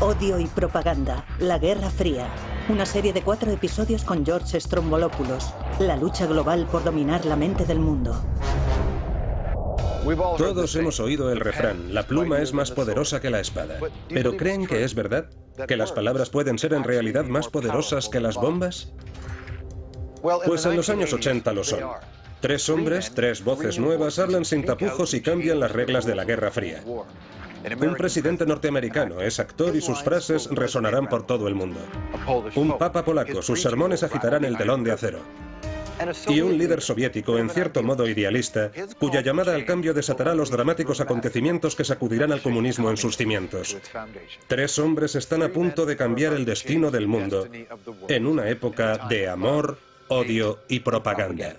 Odio y propaganda, la Guerra Fría. Una serie de 4 episodios con George Stroumboulopoulos. La lucha global por dominar la mente del mundo. Todos hemos oído el refrán, la pluma es más poderosa que la espada. ¿Pero creen que es verdad? ¿Que las palabras pueden ser en realidad más poderosas que las bombas? Pues en los años 80 lo son. 3 hombres, 3 voces nuevas hablan sin tapujos y cambian las reglas de la Guerra Fría. Un presidente norteamericano es actor y sus frases resonarán por todo el mundo. Un papa polaco, sus sermones agitarán el telón de acero. Y un líder soviético, en cierto modo idealista, cuya llamada al cambio desatará los dramáticos acontecimientos que sacudirán al comunismo en sus cimientos. 3 hombres están a punto de cambiar el destino del mundo, en una época de amor, odio y propaganda.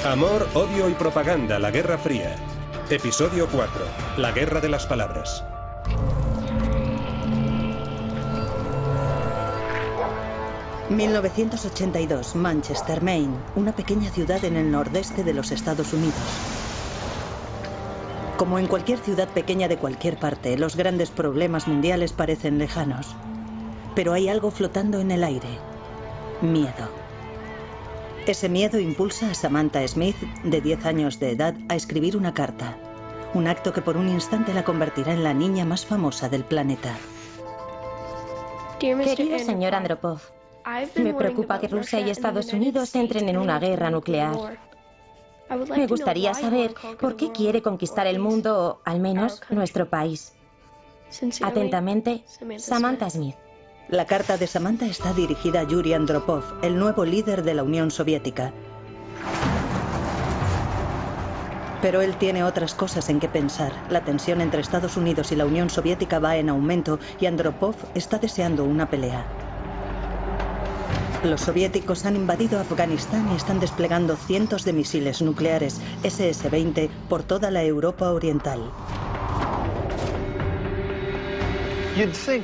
Amor, odio y propaganda, la Guerra Fría. Episodio 4. La guerra de las palabras. ...1982, Manchester, Maine, una pequeña ciudad en el nordeste de los Estados Unidos. Como en cualquier ciudad pequeña de cualquier parte, los grandes problemas mundiales parecen lejanos. Pero hay algo flotando en el aire. Miedo. Ese miedo impulsa a Samantha Smith, de 10 años de edad, a escribir una carta. Un acto que por un instante la convertirá en la niña más famosa del planeta. Querido señor Andropov, me preocupa que Rusia y Estados Unidos entren en una guerra nuclear. Me gustaría saber por qué quiere conquistar el mundo, o al menos nuestro país. Atentamente, Samantha Smith. La carta de Samantha está dirigida a Yuri Andropov, el nuevo líder de la Unión Soviética. Pero él tiene otras cosas en que pensar. La tensión entre Estados Unidos y la Unión Soviética va en aumento y Andropov está deseando una pelea. Los soviéticos han invadido Afganistán y están desplegando cientos de misiles nucleares SS-20 por toda la Europa Oriental.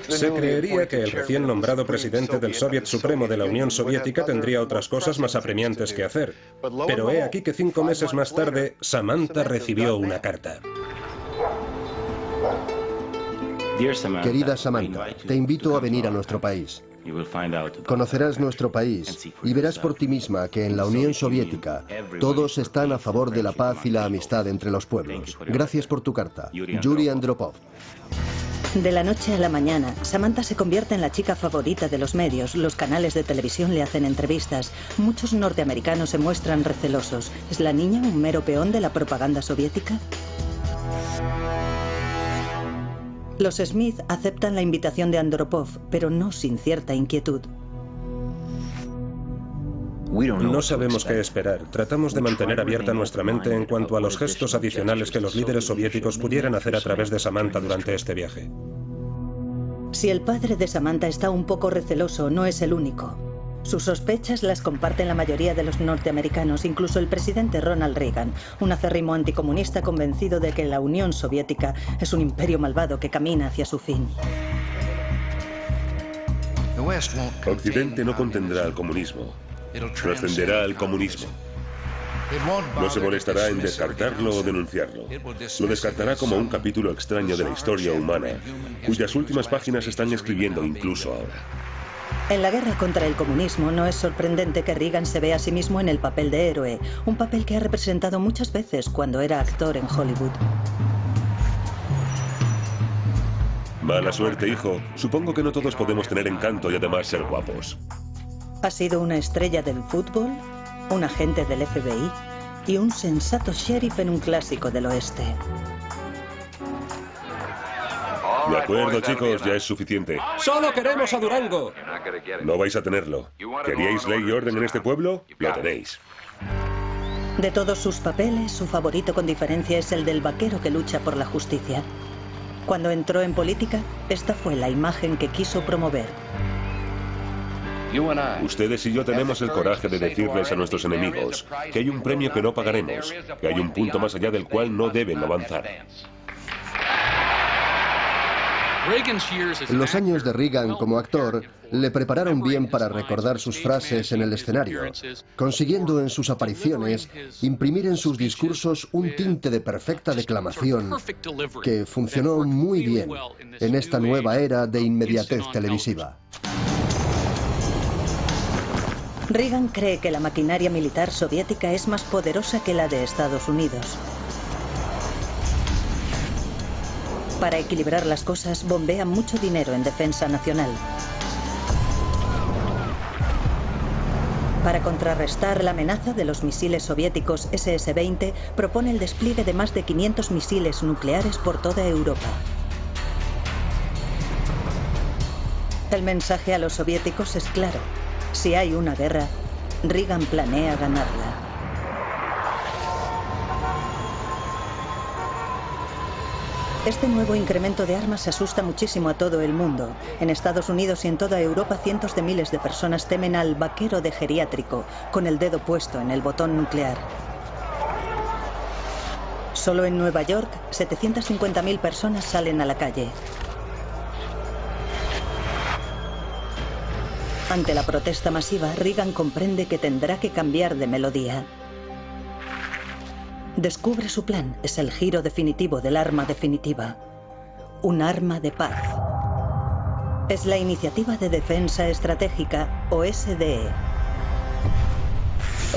Se creería que el recién nombrado presidente del Soviet Supremo de la Unión Soviética tendría otras cosas más apremiantes que hacer. Pero he aquí que 5 meses más tarde, Samantha recibió una carta. Querida Samantha, te invito a venir a nuestro país. Conocerás nuestro país y verás por ti misma que en la Unión Soviética todos están a favor de la paz y la amistad entre los pueblos. Gracias por tu carta. Yuri Andropov. De la noche a la mañana, Samantha se convierte en la chica favorita de los medios. Los canales de televisión le hacen entrevistas. Muchos norteamericanos se muestran recelosos. ¿Es la niña un mero peón de la propaganda soviética? Los Smith aceptan la invitación de Andropov, pero no sin cierta inquietud. No sabemos qué esperar. Tratamos de mantener abierta nuestra mente en cuanto a los gestos adicionales que los líderes soviéticos pudieran hacer a través de Samantha durante este viaje. Si el padre de Samantha está un poco receloso, no es el único. Sus sospechas las comparten la mayoría de los norteamericanos, incluso el presidente Ronald Reagan, un acérrimo anticomunista convencido de que la Unión Soviética es un imperio malvado que camina hacia su fin. Occidente no contendrá al comunismo. Trascenderá al comunismo. No se molestará en descartarlo o denunciarlo. Lo descartará como un capítulo extraño de la historia humana, cuyas últimas páginas están escribiendo incluso ahora. En la guerra contra el comunismo no es sorprendente que Reagan se vea a sí mismo en el papel de héroe, un papel que ha representado muchas veces cuando era actor en Hollywood. Mala suerte, hijo. Supongo que no todos podemos tener encanto y además ser guapos. Ha sido una estrella del fútbol, un agente del FBI y un sensato sheriff en un clásico del oeste. De acuerdo, chicos, ya es suficiente. ¡Solo queremos a Durango! No vais a tenerlo. ¿Queríais ley y orden en este pueblo? Lo tenéis. De todos sus papeles, su favorito con diferencia es el del vaquero que lucha por la justicia. Cuando entró en política, esta fue la imagen que quiso promover. Ustedes y yo tenemos el coraje de decirles a nuestros enemigos que hay un premio que no pagaremos, que hay un punto más allá del cual no deben avanzar. Los años de Reagan como actor le prepararon bien para recordar sus frases en el escenario, consiguiendo en sus apariciones imprimir en sus discursos un tinte de perfecta declamación que funcionó muy bien en esta nueva era de inmediatez televisiva. Reagan cree que la maquinaria militar soviética es más poderosa que la de Estados Unidos. Para equilibrar las cosas, bombea mucho dinero en defensa nacional. Para contrarrestar la amenaza de los misiles soviéticos SS-20, propone el despliegue de más de 500 misiles nucleares por toda Europa. El mensaje a los soviéticos es claro. Si hay una guerra, Reagan planea ganarla. Este nuevo incremento de armas asusta muchísimo a todo el mundo. En Estados Unidos y en toda Europa, cientos de miles de personas temen al vaquero de geriátrico, con el dedo puesto en el botón nuclear. Solo en Nueva York, 750.000 personas salen a la calle. Ante la protesta masiva, Reagan comprende que tendrá que cambiar de melodía. Descubre su plan. Es el giro definitivo del arma definitiva. Un arma de paz. Es la Iniciativa de Defensa Estratégica, o SDE.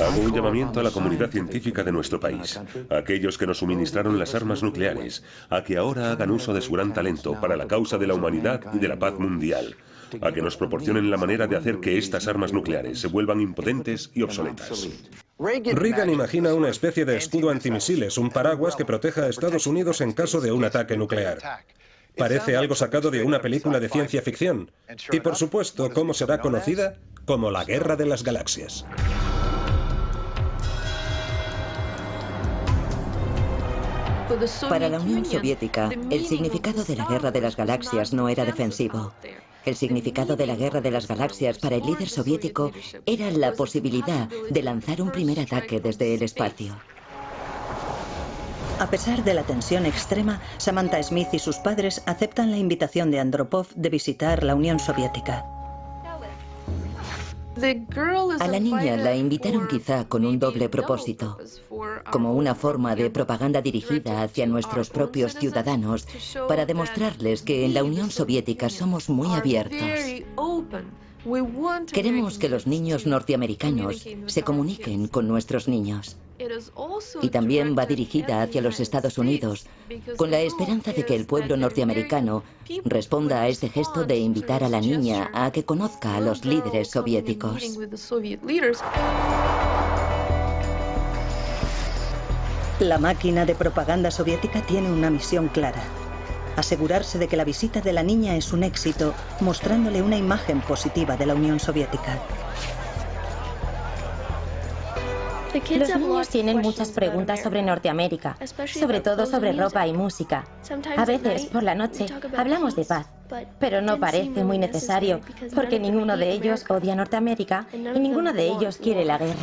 Hago un llamamiento a la comunidad científica de nuestro país, a aquellos que nos suministraron las armas nucleares, a que ahora hagan uso de su gran talento para la causa de la humanidad y de la paz mundial, a que nos proporcionen la manera de hacer que estas armas nucleares se vuelvan impotentes y obsoletas. Reagan imagina una especie de escudo antimisiles, un paraguas que proteja a Estados Unidos en caso de un ataque nuclear. Parece algo sacado de una película de ciencia ficción. Y por supuesto, ¿cómo será conocida? Como la Guerra de las Galaxias. Para la Unión Soviética, el significado de la Guerra de las Galaxias no era defensivo. El significado de la Guerra de las Galaxias para el líder soviético era la posibilidad de lanzar un primer ataque desde el espacio. A pesar de la tensión extrema, Samantha Smith y sus padres aceptan la invitación de Andropov de visitar la Unión Soviética. A la niña la invitaron quizá con un doble propósito, como una forma de propaganda dirigida hacia nuestros propios ciudadanos para demostrarles que en la Unión Soviética somos muy abiertos. Queremos que los niños norteamericanos se comuniquen con nuestros niños. Y también va dirigida hacia los Estados Unidos, con la esperanza de que el pueblo norteamericano responda a este gesto de invitar a la niña a que conozca a los líderes soviéticos. La máquina de propaganda soviética tiene una misión clara: asegurarse de que la visita de la niña es un éxito, mostrándole una imagen positiva de la Unión Soviética. Los niños tienen muchas preguntas sobre Norteamérica, sobre todo sobre ropa y música. A veces, por la noche, hablamos de paz, pero no parece muy necesario, porque ninguno de ellos odia Norteamérica y ninguno de ellos quiere la guerra.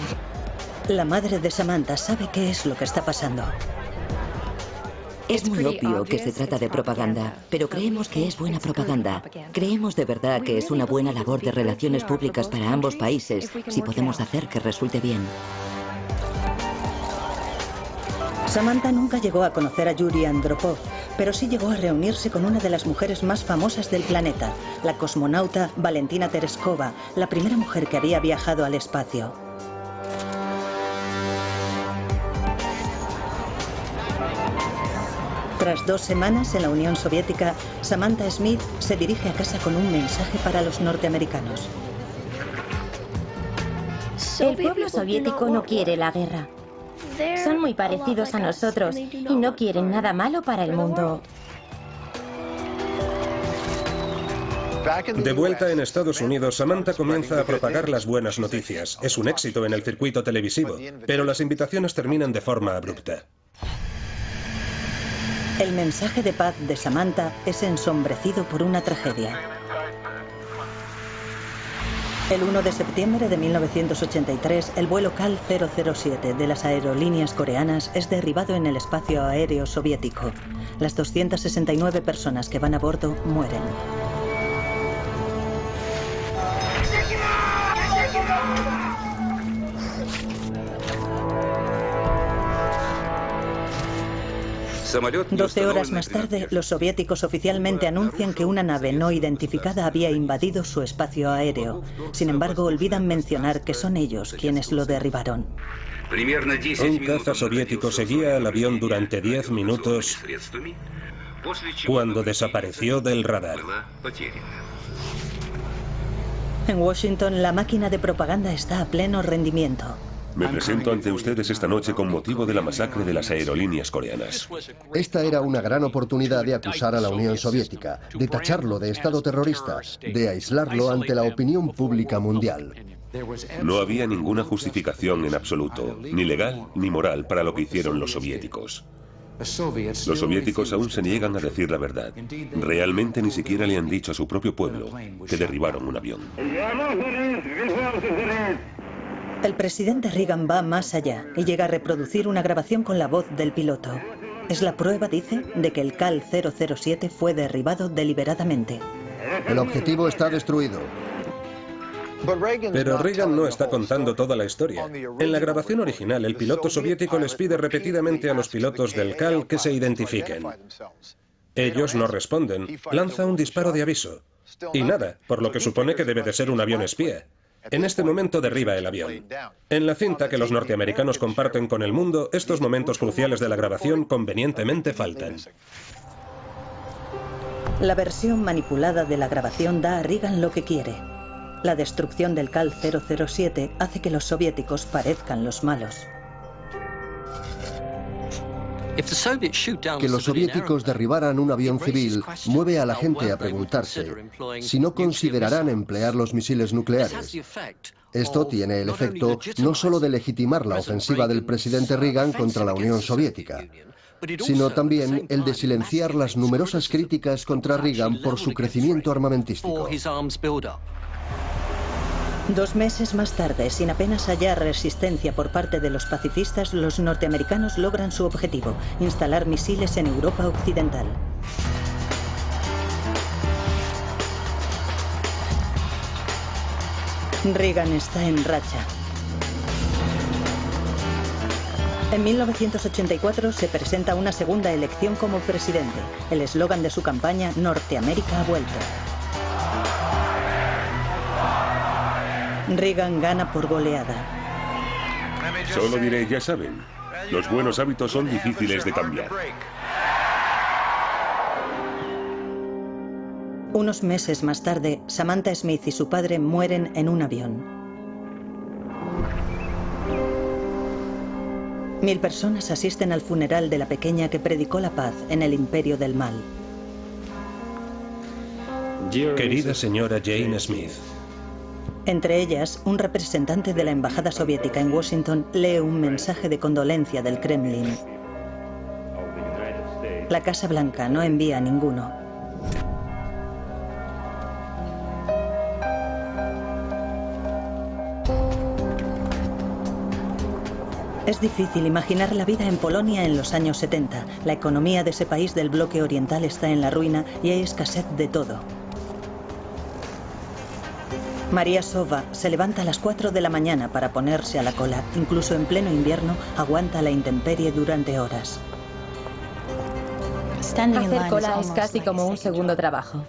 La madre de Samantha sabe qué es lo que está pasando. Es muy obvio que se trata de propaganda, pero creemos que es buena propaganda. Creemos de verdad que es una buena labor de relaciones públicas para ambos países, si podemos hacer que resulte bien. Samantha nunca llegó a conocer a Yuri Andropov, pero sí llegó a reunirse con una de las mujeres más famosas del planeta, la cosmonauta Valentina Tereskova, la primera mujer que había viajado al espacio. Tras 2 semanas en la Unión Soviética, Samantha Smith se dirige a casa con un mensaje para los norteamericanos. El pueblo soviético no quiere la guerra. Son muy parecidos a nosotros y no quieren nada malo para el mundo. De vuelta en Estados Unidos, Samantha comienza a propagar las buenas noticias. Es un éxito en el circuito televisivo, pero las invitaciones terminan de forma abrupta. El mensaje de paz de Samantha es ensombrecido por una tragedia. El 1 de septiembre de 1983, el vuelo KAL 007 de las aerolíneas coreanas es derribado en el espacio aéreo soviético. Las 269 personas que van a bordo mueren. Doce horas más tarde, los soviéticos oficialmente anuncian que una nave no identificada había invadido su espacio aéreo. Sin embargo, olvidan mencionar que son ellos quienes lo derribaron. Un caza soviético seguía al avión durante 10 minutos cuando desapareció del radar. En Washington, la máquina de propaganda está a pleno rendimiento. Me presento ante ustedes esta noche con motivo de la masacre de las aerolíneas coreanas. Esta era una gran oportunidad de acusar a la Unión Soviética, de tacharlo de Estado terrorista, de aislarlo ante la opinión pública mundial. No había ninguna justificación en absoluto, ni legal ni moral, para lo que hicieron los soviéticos. Los soviéticos aún se niegan a decir la verdad. Realmente ni siquiera le han dicho a su propio pueblo que derribaron un avión. El presidente Reagan va más allá y llega a reproducir una grabación con la voz del piloto. Es la prueba, dice, de que el KAL 007 fue derribado deliberadamente. El objetivo está destruido. Pero Reagan no está contando toda la historia. En la grabación original, el piloto soviético les pide repetidamente a los pilotos del KAL que se identifiquen. Ellos no responden. Lanza un disparo de aviso. Y nada, por lo que supone que debe de ser un avión espía. En este momento derriba el avión. En la cinta que los norteamericanos comparten con el mundo, estos momentos cruciales de la grabación convenientemente faltan. La versión manipulada de la grabación da a Reagan lo que quiere. La destrucción del KAL 007 hace que los soviéticos parezcan los malos. Que los soviéticos derribaran un avión civil mueve a la gente a preguntarse si no considerarán emplear los misiles nucleares. Esto tiene el efecto no solo de legitimar la ofensiva del presidente Reagan contra la Unión Soviética, sino también el de silenciar las numerosas críticas contra Reagan por su crecimiento armamentístico. 2 meses más tarde, sin apenas hallar resistencia por parte de los pacifistas, los norteamericanos logran su objetivo: instalar misiles en Europa Occidental. Reagan está en racha. En 1984 se presenta una segunda elección como presidente. El eslogan de su campaña, Norteamérica ha vuelto. Reagan gana por goleada. Solo diré, ya saben, los buenos hábitos son difíciles de cambiar. Unos meses más tarde, Samantha Smith y su padre mueren en un avión. 1000 personas asisten al funeral de la pequeña que predicó la paz en el imperio del mal. Querida señora Jane Smith. Entre ellas, un representante de la embajada soviética en Washington lee un mensaje de condolencia del Kremlin. La Casa Blanca no envía a ninguno. Es difícil imaginar la vida en Polonia en los años 70. La economía de ese país del bloque oriental está en la ruina y hay escasez de todo. María Sova se levanta a las 4 de la mañana para ponerse a la cola. Incluso en pleno invierno aguanta la intemperie durante horas. Hacer cola es casi como un segundo trabajo.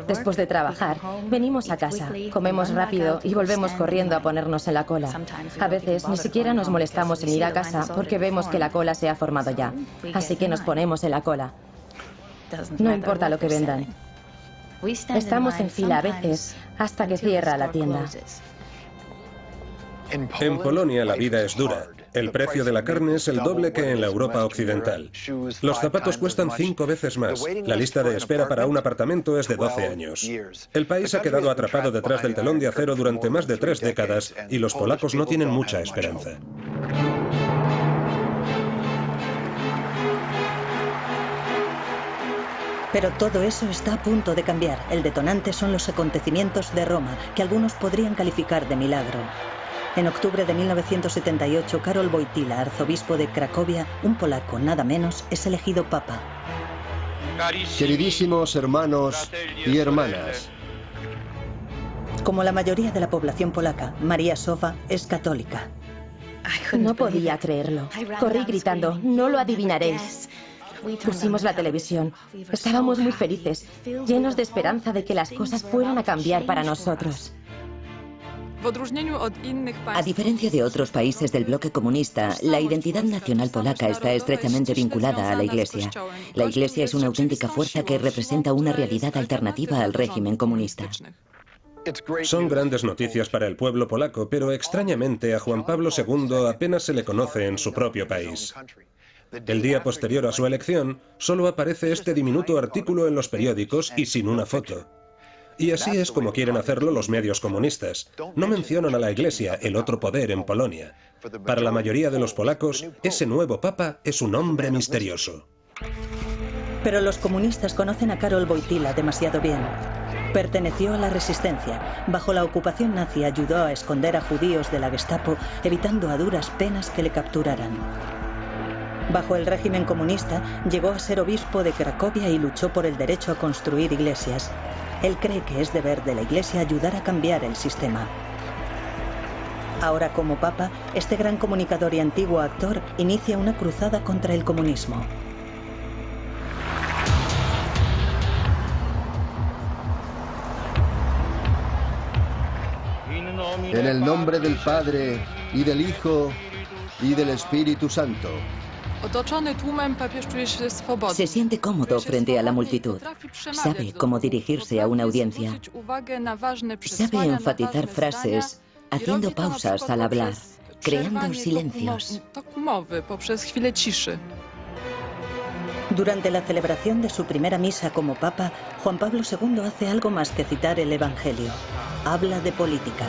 Después de trabajar, venimos a casa, comemos rápido y volvemos corriendo a ponernos en la cola. A veces ni siquiera nos molestamos en ir a casa porque vemos que la cola se ha formado ya. Así que nos ponemos en la cola. No importa lo que vendan. Estamos en fila a veces hasta que cierra la tienda. En Polonia la vida es dura. El precio de la carne es el doble que en la Europa occidental. Los zapatos cuestan 5 veces más. La lista de espera para un apartamento es de 12 años. El país ha quedado atrapado detrás del telón de acero durante más de 3 décadas y los polacos no tienen mucha esperanza. Pero todo eso está a punto de cambiar. El detonante son los acontecimientos de Roma, que algunos podrían calificar de milagro. En octubre de 1978, Karol Wojtyła, arzobispo de Cracovia, un polaco nada menos, es elegido papa. Queridísimos hermanos y hermanas, como la mayoría de la población polaca, María Sowa es católica. No podía creerlo. Corrí gritando, no lo adivinaréis. Pusimos la televisión. Estábamos muy felices, llenos de esperanza de que las cosas fueran a cambiar para nosotros. A diferencia de otros países del bloque comunista, la identidad nacional polaca está estrechamente vinculada a la Iglesia. La Iglesia es una auténtica fuerza que representa una realidad alternativa al régimen comunista. Son grandes noticias para el pueblo polaco, pero extrañamente a Juan Pablo II apenas se le conoce en su propio país. El día posterior a su elección, solo aparece este diminuto artículo en los periódicos y sin una foto. Y así es como quieren hacerlo los medios comunistas. No mencionan a la Iglesia, el otro poder en Polonia. Para la mayoría de los polacos, ese nuevo papa es un hombre misterioso. Pero los comunistas conocen a Karol Wojtyła demasiado bien. Perteneció a la resistencia. Bajo la ocupación nazi ayudó a esconder a judíos de la Gestapo, evitando a duras penas que le capturaran. Bajo el régimen comunista, llegó a ser obispo de Cracovia y luchó por el derecho a construir iglesias. Él cree que es deber de la Iglesia ayudar a cambiar el sistema. Ahora, como papa, este gran comunicador y antiguo actor inicia una cruzada contra el comunismo. En el nombre del Padre, y del Hijo, y del Espíritu Santo. Se siente cómodo frente a la multitud. Sabe cómo dirigirse a una audiencia. Sabe enfatizar frases, haciendo pausas al hablar, creando silencios. Durante la celebración de su primera misa como papa, Juan Pablo II hace algo más que citar el Evangelio. Habla de política.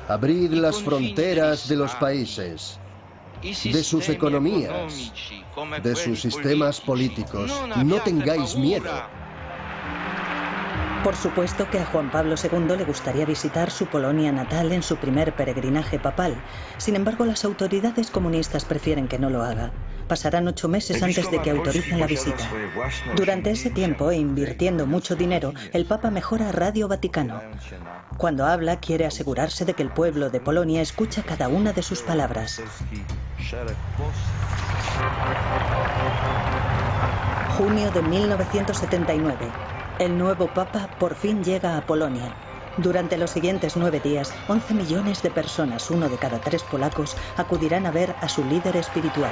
Abrid las fronteras de los países, de sus economías, de sus sistemas políticos. No tengáis miedo. Por supuesto que a Juan Pablo II le gustaría visitar su Polonia natal en su primer peregrinaje papal. Sin embargo, las autoridades comunistas prefieren que no lo haga. Pasarán 8 meses antes de que autoricen la visita. Durante ese tiempo, e invirtiendo mucho dinero, el Papa mejora Radio Vaticano. Cuando habla, quiere asegurarse de que el pueblo de Polonia escucha cada una de sus palabras. Junio de 1979. El nuevo Papa por fin llega a Polonia. Durante los siguientes 9 días, 11 millones de personas, 1 de cada 3 polacos, acudirán a ver a su líder espiritual.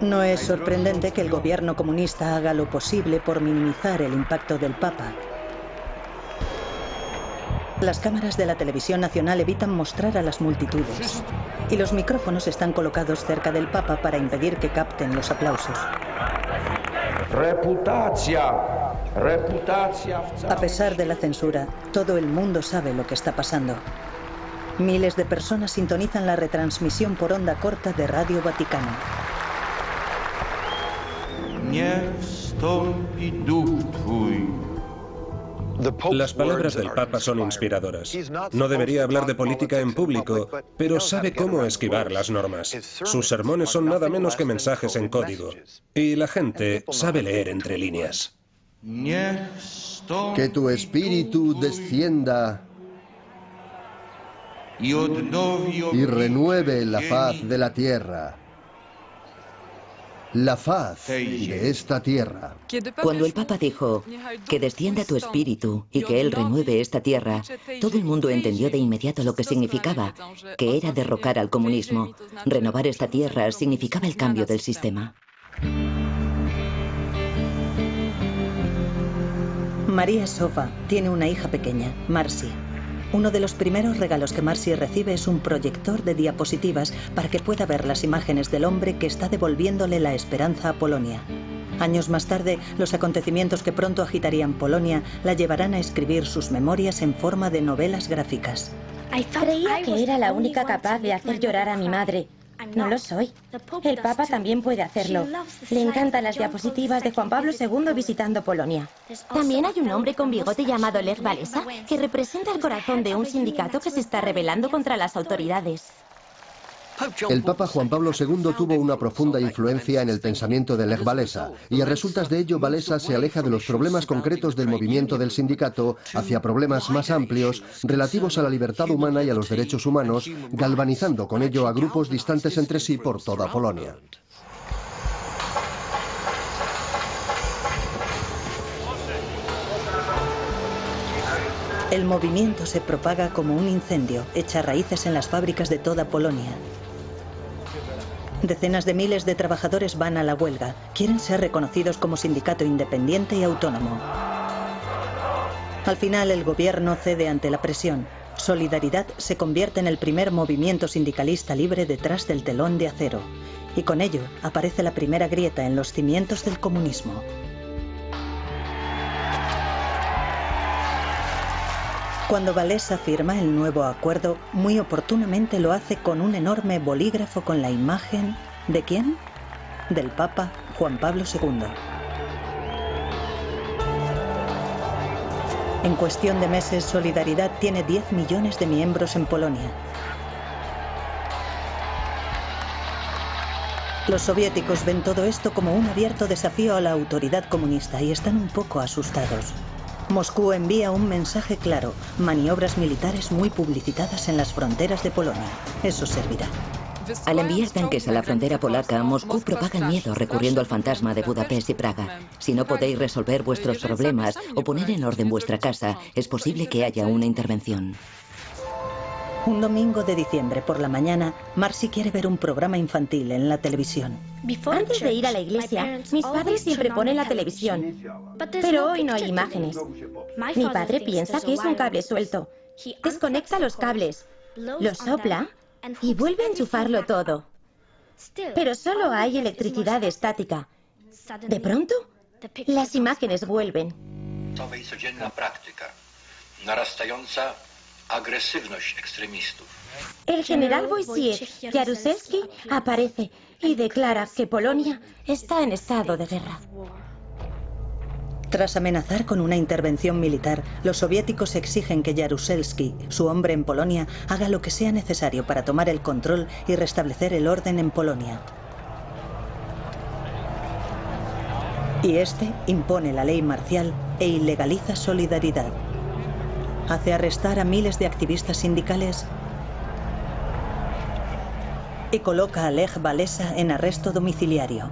No es sorprendente que el gobierno comunista haga lo posible por minimizar el impacto del Papa. Las cámaras de la televisión nacional evitan mostrar a las multitudes. Y los micrófonos están colocados cerca del Papa para impedir que capten los aplausos. A pesar de la censura, todo el mundo sabe lo que está pasando. Miles de personas sintonizan la retransmisión por onda corta de Radio Vaticano. Las palabras del Papa son inspiradoras. No debería hablar de política en público, pero sabe cómo esquivar las normas. Sus sermones son nada menos que mensajes en código. Y la gente sabe leer entre líneas. Que tu espíritu descienda y renueve la faz de la tierra. La faz de esta tierra. Cuando el Papa dijo que descienda tu espíritu y que Él renueve esta tierra, todo el mundo entendió de inmediato lo que significaba, que era derrocar al comunismo. Renovar esta tierra significaba el cambio del sistema. María Sowa tiene una hija pequeña, Marcy. Uno de los primeros regalos que Marcy recibe es un proyector de diapositivas para que pueda ver las imágenes del hombre que está devolviéndole la esperanza a Polonia. Años más tarde, los acontecimientos que pronto agitarían Polonia la llevarán a escribir sus memorias en forma de novelas gráficas. Creía que era la única capaz de hacer llorar a mi madre. No lo soy. El Papa también puede hacerlo. Le encantan las diapositivas de Juan Pablo II visitando Polonia. También hay un hombre con bigote llamado Lech Walesa que representa el corazón de un sindicato que se está rebelando contra las autoridades. El Papa Juan Pablo II tuvo una profunda influencia en el pensamiento de Lech Walesa, y a resultas de ello Walesa se aleja de los problemas concretos del movimiento del sindicato hacia problemas más amplios relativos a la libertad humana y a los derechos humanos, galvanizando con ello a grupos distantes entre sí por toda Polonia. El movimiento se propaga como un incendio, echa raíces en las fábricas de toda Polonia. Decenas de miles de trabajadores van a la huelga. Quieren ser reconocidos como sindicato independiente y autónomo. Al final, el gobierno cede ante la presión. Solidaridad se convierte en el primer movimiento sindicalista libre detrás del telón de acero. Y con ello aparece la primera grieta en los cimientos del comunismo. Cuando Walesa firma el nuevo acuerdo, muy oportunamente lo hace con un enorme bolígrafo con la imagen ¿de quién? Del Papa Juan Pablo II. En cuestión de meses, Solidaridad tiene 10 millones de miembros en Polonia. Los soviéticos ven todo esto como un abierto desafío a la autoridad comunista y están un poco asustados. Moscú envía un mensaje claro: maniobras militares muy publicitadas en las fronteras de Polonia. Eso servirá. Al enviar tanques a la frontera polaca, Moscú propaga el miedo recurriendo al fantasma de Budapest y Praga. Si no podéis resolver vuestros problemas o poner en orden vuestra casa, es posible que haya una intervención. Un domingo de diciembre por la mañana, Marcy quiere ver un programa infantil en la televisión. Antes de ir a la iglesia, mis padres siempre ponen la televisión. Pero hoy no hay imágenes. Mi padre piensa que es un cable suelto. Desconecta los cables, los sopla y vuelve a enchufarlo todo. Pero solo hay electricidad estática. De pronto, las imágenes vuelven. El general Wojciech Jaruzelski aparece y declara que Polonia está en estado de guerra. Tras amenazar con una intervención militar, los soviéticos exigen que Jaruzelski, su hombre en Polonia, haga lo que sea necesario para tomar el control y restablecer el orden en Polonia. Y este impone la ley marcial e ilegaliza Solidaridad. Hace arrestar a miles de activistas sindicales y coloca a Lech Walesa en arresto domiciliario.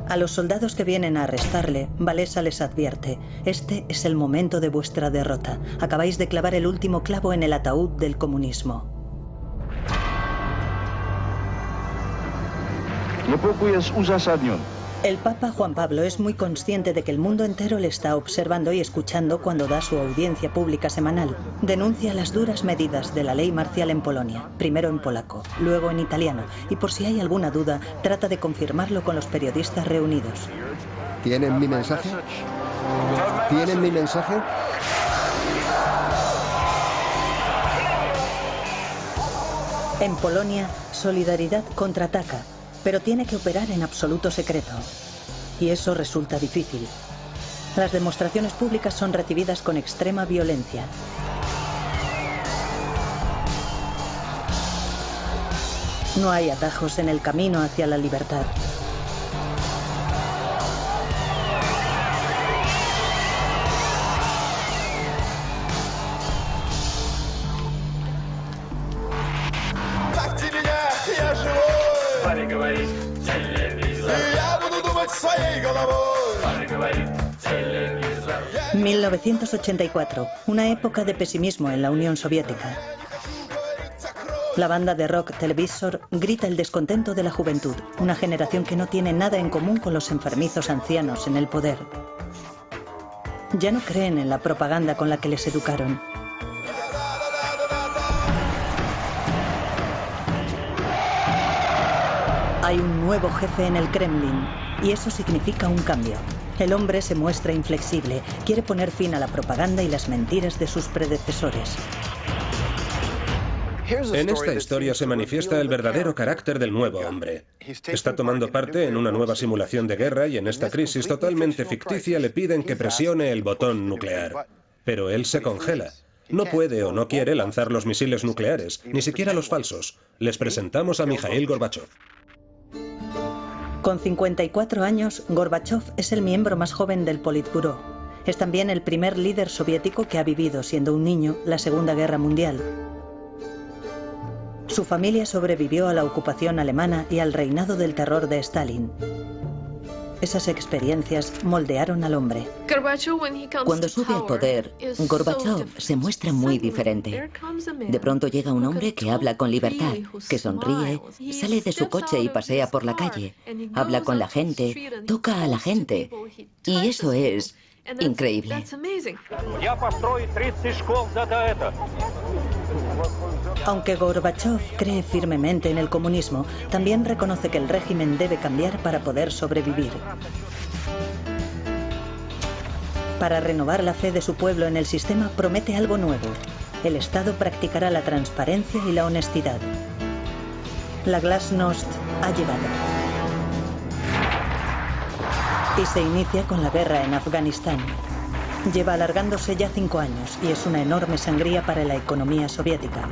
A los soldados que vienen a arrestarle, Walesa les advierte: este es el momento de vuestra derrota. Acabáis de clavar el último clavo en el ataúd del comunismo. El Papa Juan Pablo es muy consciente de que el mundo entero le está observando y escuchando cuando da su audiencia pública semanal. Denuncia las duras medidas de la ley marcial en Polonia, primero en polaco, luego en italiano, y por si hay alguna duda, trata de confirmarlo con los periodistas reunidos. ¿Tienen mi mensaje? ¿Tienen mi mensaje? En Polonia, Solidaridad contraataca, pero tiene que operar en absoluto secreto. Y eso resulta difícil. Las demostraciones públicas son recibidas con extrema violencia. No hay atajos en el camino hacia la libertad. En 1984, una época de pesimismo en la Unión Soviética. La banda de rock Televisor grita el descontento de la juventud, una generación que no tiene nada en común con los enfermizos ancianos en el poder. Ya no creen en la propaganda con la que les educaron. Hay un nuevo jefe en el Kremlin Y eso significa un cambio. El hombre se muestra inflexible, quiere poner fin a la propaganda y las mentiras de sus predecesores. En esta historia se manifiesta el verdadero carácter del nuevo hombre. Está tomando parte en una nueva simulación de guerra y en esta crisis totalmente ficticia le piden que presione el botón nuclear. Pero él se congela. No puede o no quiere lanzar los misiles nucleares, ni siquiera los falsos. Les presentamos a Mikhail Gorbachev. Con 54 años, Gorbachev es el miembro más joven del Politburó. Es también el primer líder soviético que ha vivido, siendo un niño, la Segunda Guerra Mundial. Su familia sobrevivió a la ocupación alemana y al reinado del terror de Stalin. Esas experiencias moldearon al hombre. Cuando sube al poder, Gorbachev se muestra muy diferente. De pronto llega un hombre que habla con libertad, que sonríe, sale de su coche y pasea por la calle, habla con la gente, toca a la gente. Y eso es increíble. Aunque Gorbachev cree firmemente en el comunismo, también reconoce que el régimen debe cambiar para poder sobrevivir. Para renovar la fe de su pueblo en el sistema, promete algo nuevo. El Estado practicará la transparencia y la honestidad. La Glasnost ha llegado. Y se inicia con la guerra en Afganistán. Lleva alargándose ya 5 años y es una enorme sangría para la economía soviética.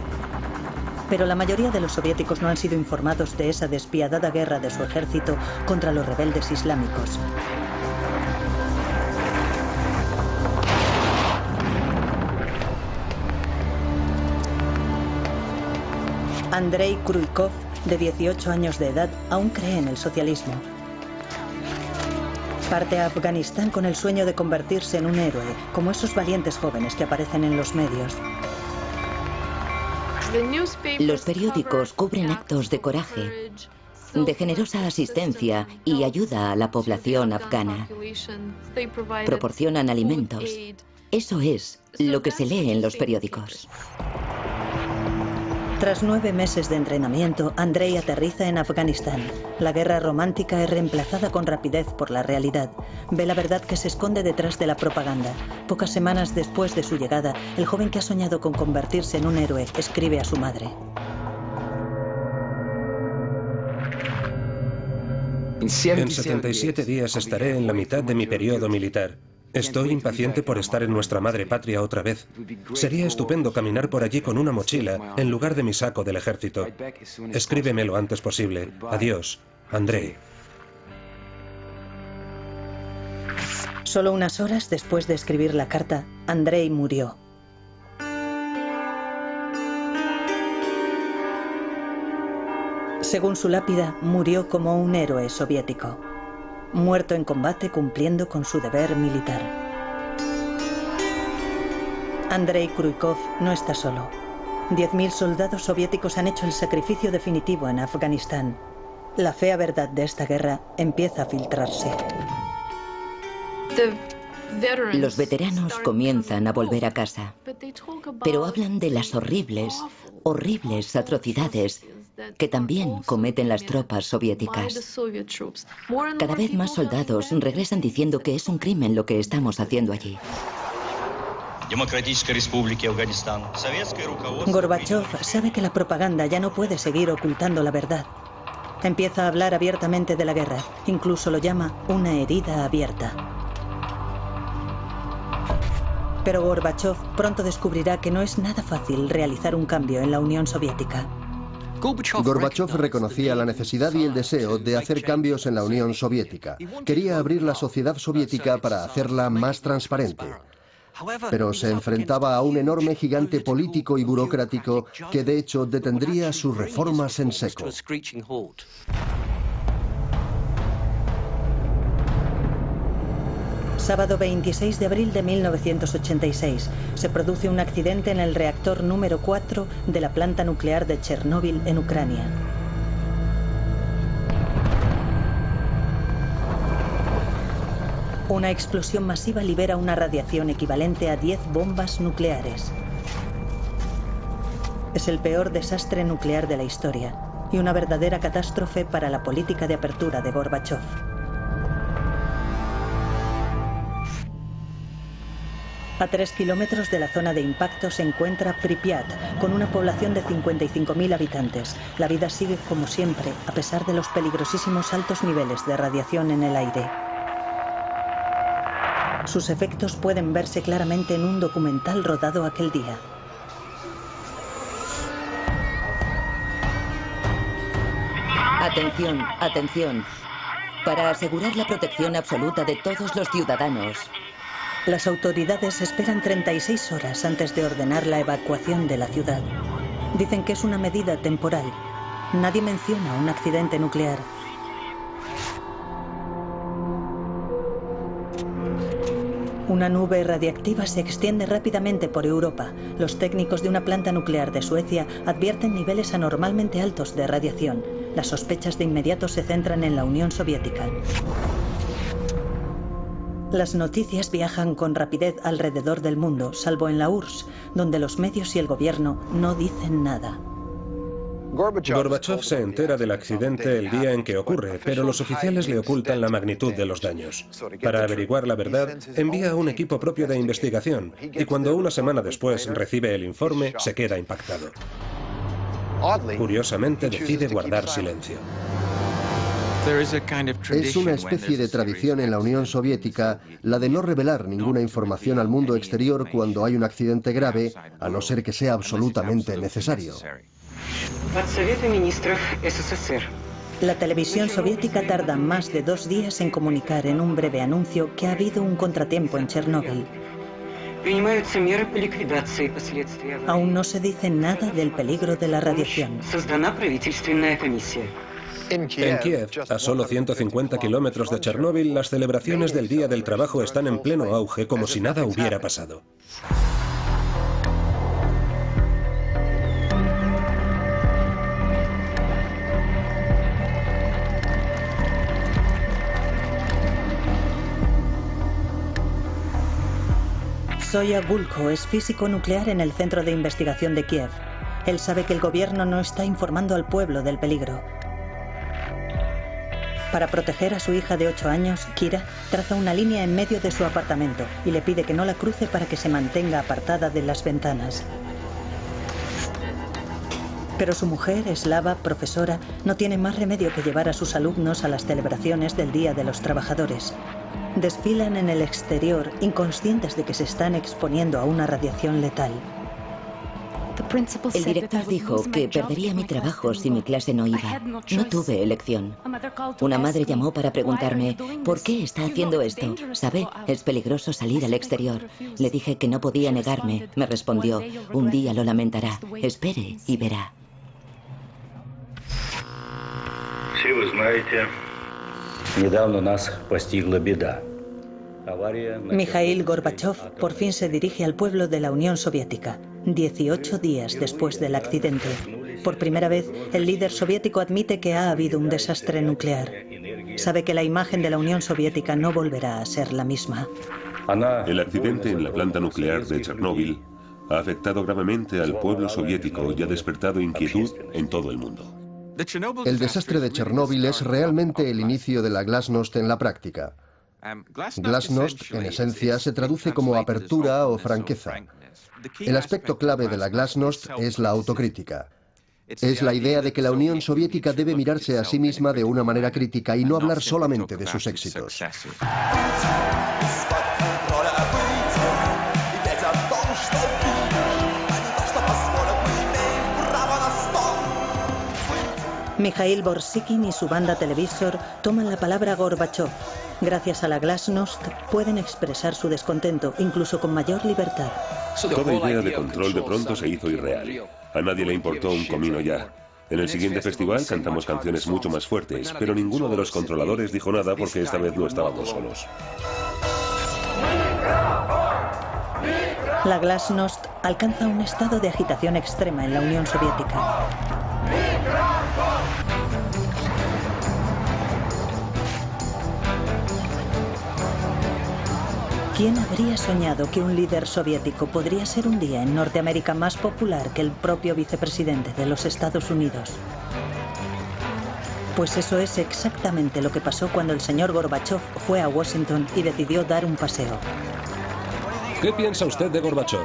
Pero la mayoría de los soviéticos no han sido informados de esa despiadada guerra de su ejército contra los rebeldes islámicos. Andrei Kryukov, de 18 años de edad, aún cree en el socialismo. Parte a Afganistán con el sueño de convertirse en un héroe, como esos valientes jóvenes que aparecen en los medios. Los periódicos cubren actos de coraje, de generosa asistencia y ayuda a la población afgana. Proporcionan alimentos. Eso es lo que se lee en los periódicos. Tras 9 meses de entrenamiento, Andrei aterriza en Afganistán. La guerra romántica es reemplazada con rapidez por la realidad. Ve la verdad que se esconde detrás de la propaganda. Pocas semanas después de su llegada, el joven que ha soñado con convertirse en un héroe escribe a su madre. En 77 días estaré en la mitad de mi periodo militar. Estoy impaciente por estar en nuestra madre patria otra vez. Sería estupendo caminar por allí con una mochila en lugar de mi saco del ejército. Escríbeme lo antes posible. Adiós, Andrei. Solo unas horas después de escribir la carta, Andrei murió. Según su lápida, murió como un héroe soviético. Muerto en combate cumpliendo con su deber militar. Andrei Kryukov no está solo. 10.000 soldados soviéticos han hecho el sacrificio definitivo en Afganistán. La fea verdad de esta guerra empieza a filtrarse. Los veteranos comienzan a volver a casa, pero hablan de las horribles atrocidades que también cometen las tropas soviéticas. Cada vez más soldados regresan diciendo que es un crimen lo que estamos haciendo allí. Gorbachev sabe que la propaganda ya no puede seguir ocultando la verdad. Empieza a hablar abiertamente de la guerra, incluso lo llama una herida abierta. Pero Gorbachev pronto descubrirá que no es nada fácil realizar un cambio en la Unión Soviética. Gorbachev reconocía la necesidad y el deseo de hacer cambios en la Unión Soviética. Quería abrir la sociedad soviética para hacerla más transparente. Pero se enfrentaba a un enorme gigante político y burocrático que de hecho detendría sus reformas en seco. Sábado 26 de abril de 1986, se produce un accidente en el reactor número 4 de la planta nuclear de Chernóbil, en Ucrania. Una explosión masiva libera una radiación equivalente a 10 bombas nucleares. Es el peor desastre nuclear de la historia y una verdadera catástrofe para la política de apertura de Gorbachev. A 3 kilómetros de la zona de impacto se encuentra Pripyat, con una población de 55.000 habitantes. La vida sigue como siempre, a pesar de los peligrosísimos altos niveles de radiación en el aire. Sus efectos pueden verse claramente en un documental rodado aquel día. Atención, atención. Para asegurar la protección absoluta de todos los ciudadanos. Las autoridades esperan 36 horas antes de ordenar la evacuación de la ciudad. Dicen que es una medida temporal. Nadie menciona un accidente nuclear. Una nube radiactiva se extiende rápidamente por Europa. Los técnicos de una planta nuclear de Suecia advierten niveles anormalmente altos de radiación. Las sospechas de inmediato se centran en la Unión Soviética. Las noticias viajan con rapidez alrededor del mundo, salvo en la URSS, donde los medios y el gobierno no dicen nada. Gorbachev se entera del accidente el día en que ocurre, pero los oficiales le ocultan la magnitud de los daños. Para averiguar la verdad, envía a un equipo propio de investigación, y cuando una semana después recibe el informe, se queda impactado. Curiosamente, decide guardar silencio. Es una especie de tradición en la Unión Soviética la de no revelar ninguna información al mundo exterior cuando hay un accidente grave, a no ser que sea absolutamente necesario. La televisión soviética tarda más de 2 días en comunicar en un breve anuncio que ha habido un contratiempo en Chernóbil. Aún no se dice nada del peligro de la radiación. En Kiev, a solo 150 kilómetros de Chernóbil, las celebraciones del Día del Trabajo están en pleno auge, como si nada hubiera pasado. Zoya Gulko es físico nuclear en el Centro de Investigación de Kiev. Él sabe que el gobierno no está informando al pueblo del peligro. Para proteger a su hija de 8 años, Kira traza una línea en medio de su apartamento y le pide que no la cruce para que se mantenga apartada de las ventanas. Pero su mujer, Slava, profesora, no tiene más remedio que llevar a sus alumnos a las celebraciones del Día de los Trabajadores. Desfilan en el exterior, inconscientes de que se están exponiendo a una radiación letal. El director dijo que perdería mi trabajo si mi clase no iba. No tuve elección. Una madre llamó para preguntarme, ¿por qué está haciendo esto? ¿Sabe? Es peligroso salir al exterior. Le dije que no podía negarme. Me respondió, un día lo lamentará. Espere y verá. Mikhail Gorbachev por fin se dirige al pueblo de la Unión Soviética, 18 días después del accidente. Por primera vez, el líder soviético admite que ha habido un desastre nuclear. Sabe que la imagen de la Unión Soviética no volverá a ser la misma. El accidente en la planta nuclear de Chernóbil ha afectado gravemente al pueblo soviético y ha despertado inquietud en todo el mundo. El desastre de Chernóbil es realmente el inicio de la glasnost en la práctica. Glasnost, en esencia, se traduce como apertura o franqueza. El aspecto clave de la glasnost es la autocrítica. Es la idea de que la Unión Soviética debe mirarse a sí misma de una manera crítica y no hablar solamente de sus éxitos. Mikhail Borsíkin y su banda Televisor toman la palabra Gorbachev. Gracias a la glasnost pueden expresar su descontento, incluso con mayor libertad. Toda idea de control de pronto se hizo irreal. A nadie le importó un comino ya. En el siguiente festival cantamos canciones mucho más fuertes, pero ninguno de los controladores dijo nada porque esta vez no estábamos solos. La glasnost alcanza un estado de agitación extrema en la Unión Soviética. ¿Quién habría soñado que un líder soviético podría ser un día en Norteamérica más popular que el propio vicepresidente de los Estados Unidos? Pues eso es exactamente lo que pasó cuando el señor Gorbachev fue a Washington y decidió dar un paseo. ¿Qué piensa usted de Gorbachov?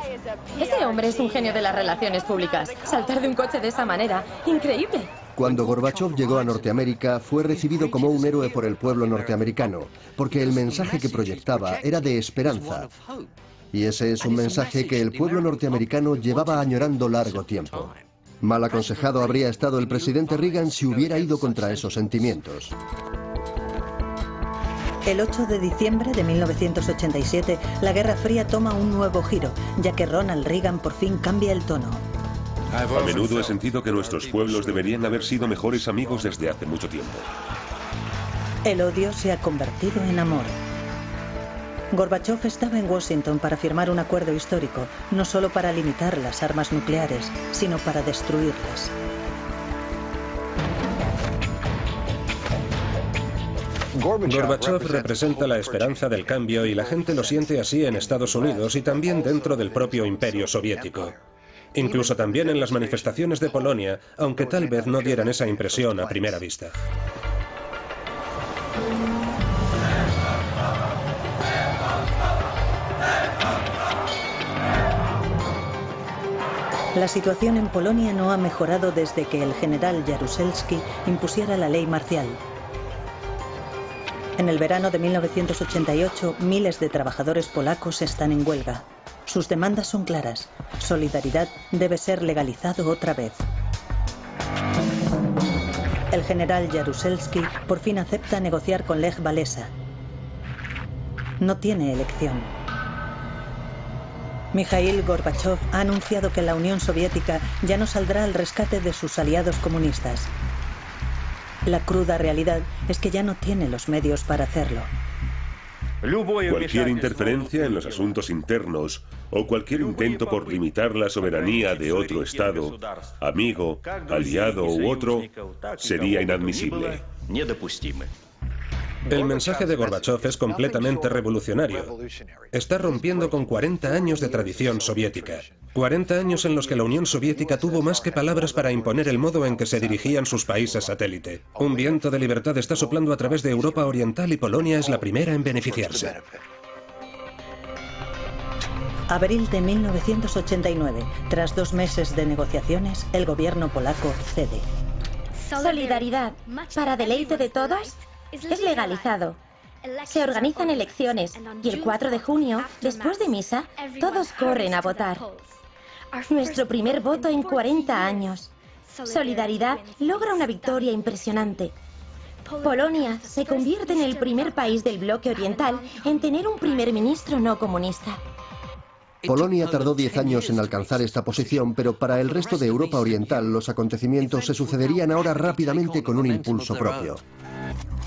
Ese hombre es un genio de las relaciones públicas. Saltar de un coche de esa manera, increíble. Cuando Gorbachov llegó a Norteamérica, fue recibido como un héroe por el pueblo norteamericano, porque el mensaje que proyectaba era de esperanza. Y ese es un mensaje que el pueblo norteamericano llevaba añorando largo tiempo. Mal aconsejado habría estado el presidente Reagan si hubiera ido contra esos sentimientos. El 8 de diciembre de 1987, la Guerra Fría toma un nuevo giro, ya que Ronald Reagan por fin cambia el tono. A menudo he sentido que nuestros pueblos deberían haber sido mejores amigos desde hace mucho tiempo. El odio se ha convertido en amor. Gorbachov estaba en Washington para firmar un acuerdo histórico, no solo para limitar las armas nucleares, sino para destruirlas. Gorbachov representa la esperanza del cambio y la gente lo siente así en Estados Unidos y también dentro del propio imperio soviético. Incluso también en las manifestaciones de Polonia, aunque tal vez no dieran esa impresión a primera vista. La situación en Polonia no ha mejorado desde que el general Jaruzelski impusiera la ley marcial. En el verano de 1988, miles de trabajadores polacos están en huelga. Sus demandas son claras. Solidaridad debe ser legalizado otra vez. El general Jaruzelski por fin acepta negociar con Lech Walesa. No tiene elección. Mikhail Gorbachov ha anunciado que la Unión Soviética ya no saldrá al rescate de sus aliados comunistas. La cruda realidad es que ya no tiene los medios para hacerlo. Cualquier interferencia en los asuntos internos o cualquier intento por limitar la soberanía de otro Estado, amigo, aliado u otro, sería inadmisible. El mensaje de Gorbachov es completamente revolucionario. Está rompiendo con 40 años de tradición soviética. 40 años en los que la Unión Soviética tuvo más que palabras para imponer el modo en que se dirigían sus países satélite. Un viento de libertad está soplando a través de Europa Oriental y Polonia es la primera en beneficiarse. Abril de 1989. Tras 2 meses de negociaciones, el gobierno polaco cede. Solidaridad, para deleite de todos, es legalizado. Se organizan elecciones y el 4 de junio, después de misa, todos corren a votar. Nuestro primer voto en 40 años. Solidaridad logra una victoria impresionante. Polonia se convierte en el primer país del bloque oriental en tener un primer ministro no comunista. Polonia tardó 10 años en alcanzar esta posición, pero para el resto de Europa Oriental los acontecimientos se sucederían ahora rápidamente con un impulso propio.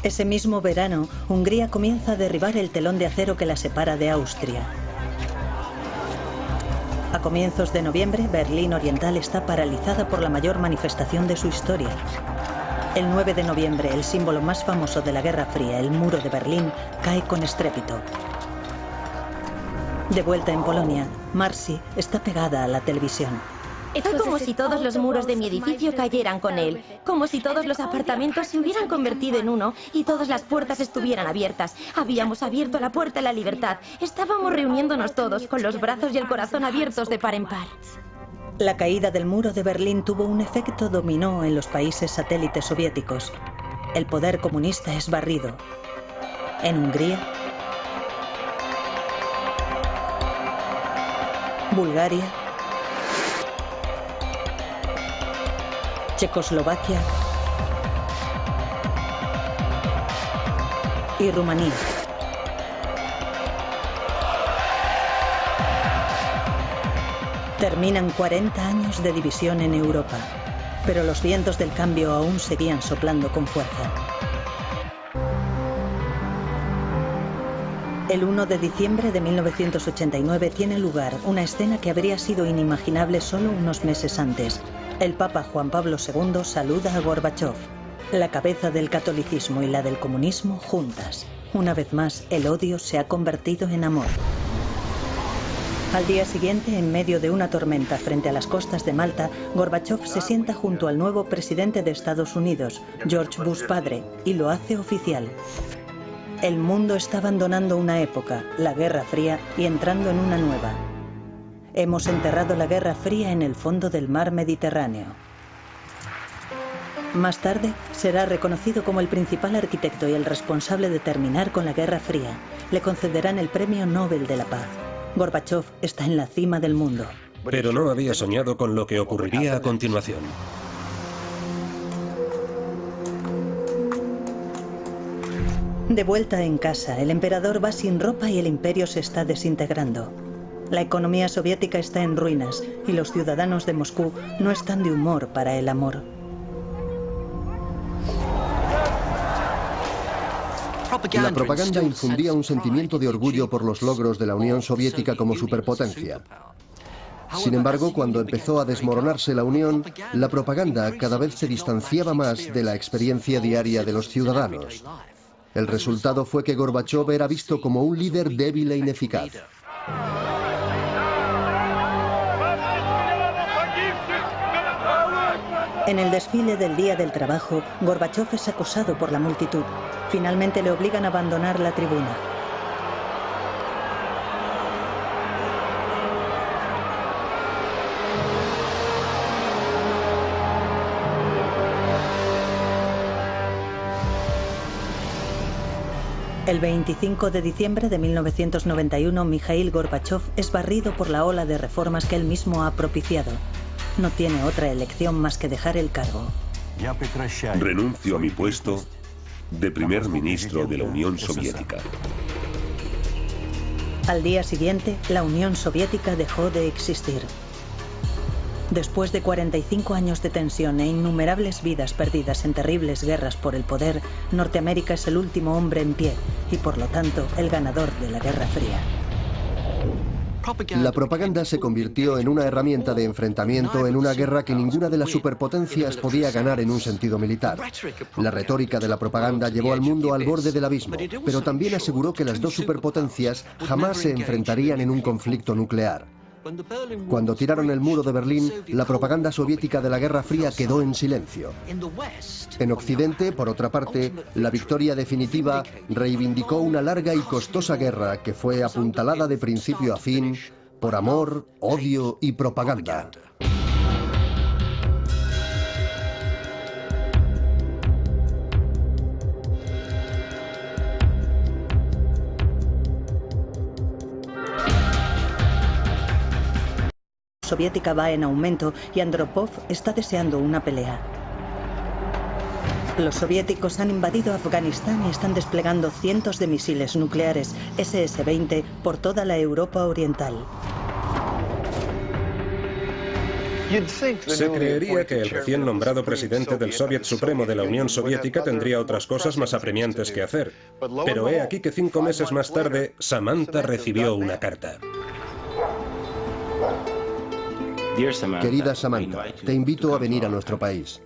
Ese mismo verano, Hungría comienza a derribar el telón de acero que la separa de Austria. A comienzos de noviembre, Berlín Oriental está paralizada por la mayor manifestación de su historia. El 9 de noviembre, el símbolo más famoso de la Guerra Fría, el muro de Berlín, cae con estrépito. De vuelta en Polonia, Marcy está pegada a la televisión. Es como si todos los muros de mi edificio cayeran con él, como si todos los apartamentos se hubieran convertido en uno y todas las puertas estuvieran abiertas. Habíamos abierto la puerta a la libertad. Estábamos reuniéndonos todos con los brazos y el corazón abiertos de par en par. La caída del muro de Berlín tuvo un efecto dominó en los países satélites soviéticos. El poder comunista es barrido. En Hungría, Bulgaria, Checoslovaquia y Rumanía. Terminan 40 años de división en Europa, pero los vientos del cambio aún seguían soplando con fuerza. El 1 de diciembre de 1989 tiene lugar una escena que habría sido inimaginable solo unos meses antes. El Papa Juan Pablo II saluda a Gorbachov. La cabeza del catolicismo y la del comunismo juntas. Una vez más, el odio se ha convertido en amor. Al día siguiente, en medio de una tormenta frente a las costas de Malta, Gorbachov se sienta junto al nuevo presidente de Estados Unidos, George Bush padre, y lo hace oficial. El mundo está abandonando una época, la Guerra Fría, y entrando en una nueva. Hemos enterrado la Guerra Fría en el fondo del mar Mediterráneo. Más tarde, será reconocido como el principal arquitecto y el responsable de terminar con la Guerra Fría. Le concederán el Premio Nobel de la Paz. Gorbachov está en la cima del mundo. Pero no había soñado con lo que ocurriría a continuación. De vuelta en casa, el emperador va sin ropa y el imperio se está desintegrando. La economía soviética está en ruinas y los ciudadanos de Moscú no están de humor para el amor. La propaganda infundía un sentimiento de orgullo por los logros de la Unión Soviética como superpotencia. Sin embargo, cuando empezó a desmoronarse la Unión, la propaganda cada vez se distanciaba más de la experiencia diaria de los ciudadanos. El resultado fue que Gorbachov era visto como un líder débil e ineficaz. En el desfile del Día del Trabajo, Gorbachov es acosado por la multitud. Finalmente le obligan a abandonar la tribuna. El 25 de diciembre de 1991, Mikhail Gorbachov es barrido por la ola de reformas que él mismo ha propiciado. No tiene otra elección más que dejar el cargo. Renuncio a mi puesto de primer ministro de la Unión Soviética. Al día siguiente, la Unión Soviética dejó de existir. Después de 45 años de tensión e innumerables vidas perdidas en terribles guerras por el poder, Norteamérica es el último hombre en pie y, por lo tanto, el ganador de la Guerra Fría. La propaganda se convirtió en una herramienta de enfrentamiento en una guerra que ninguna de las superpotencias podía ganar en un sentido militar. La retórica de la propaganda llevó al mundo al borde del abismo, pero también aseguró que las dos superpotencias jamás se enfrentarían en un conflicto nuclear. Cuando tiraron el muro de Berlín, la propaganda soviética de la Guerra Fría quedó en silencio. En Occidente, por otra parte, la victoria definitiva reivindicó una larga y costosa guerra que fue apuntalada de principio a fin por amor, odio y propaganda. Soviética va en aumento y Andropov está deseando una pelea. Los soviéticos han invadido Afganistán y están desplegando cientos de misiles nucleares SS-20 por toda la Europa oriental. Se creería que el recién nombrado presidente del Soviet Supremo de la Unión Soviética tendría otras cosas más apremiantes que hacer. Pero he aquí que 5 meses más tarde, Samantha recibió una carta. Querida Samantha, te invito a venir a nuestro país.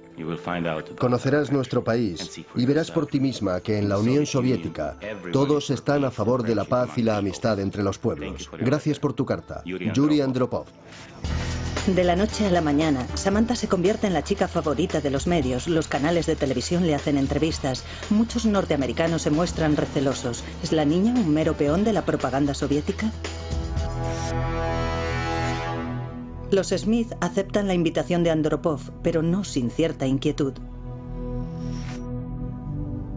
Conocerás nuestro país y verás por ti misma que en la Unión Soviética todos están a favor de la paz y la amistad entre los pueblos. Gracias por tu carta. Yuri Andropov. De la noche a la mañana, Samantha se convierte en la chica favorita de los medios. Los canales de televisión le hacen entrevistas. Muchos norteamericanos se muestran recelosos. ¿Es la niña un mero peón de la propaganda soviética? Los Smith aceptan la invitación de Andropov, pero no sin cierta inquietud.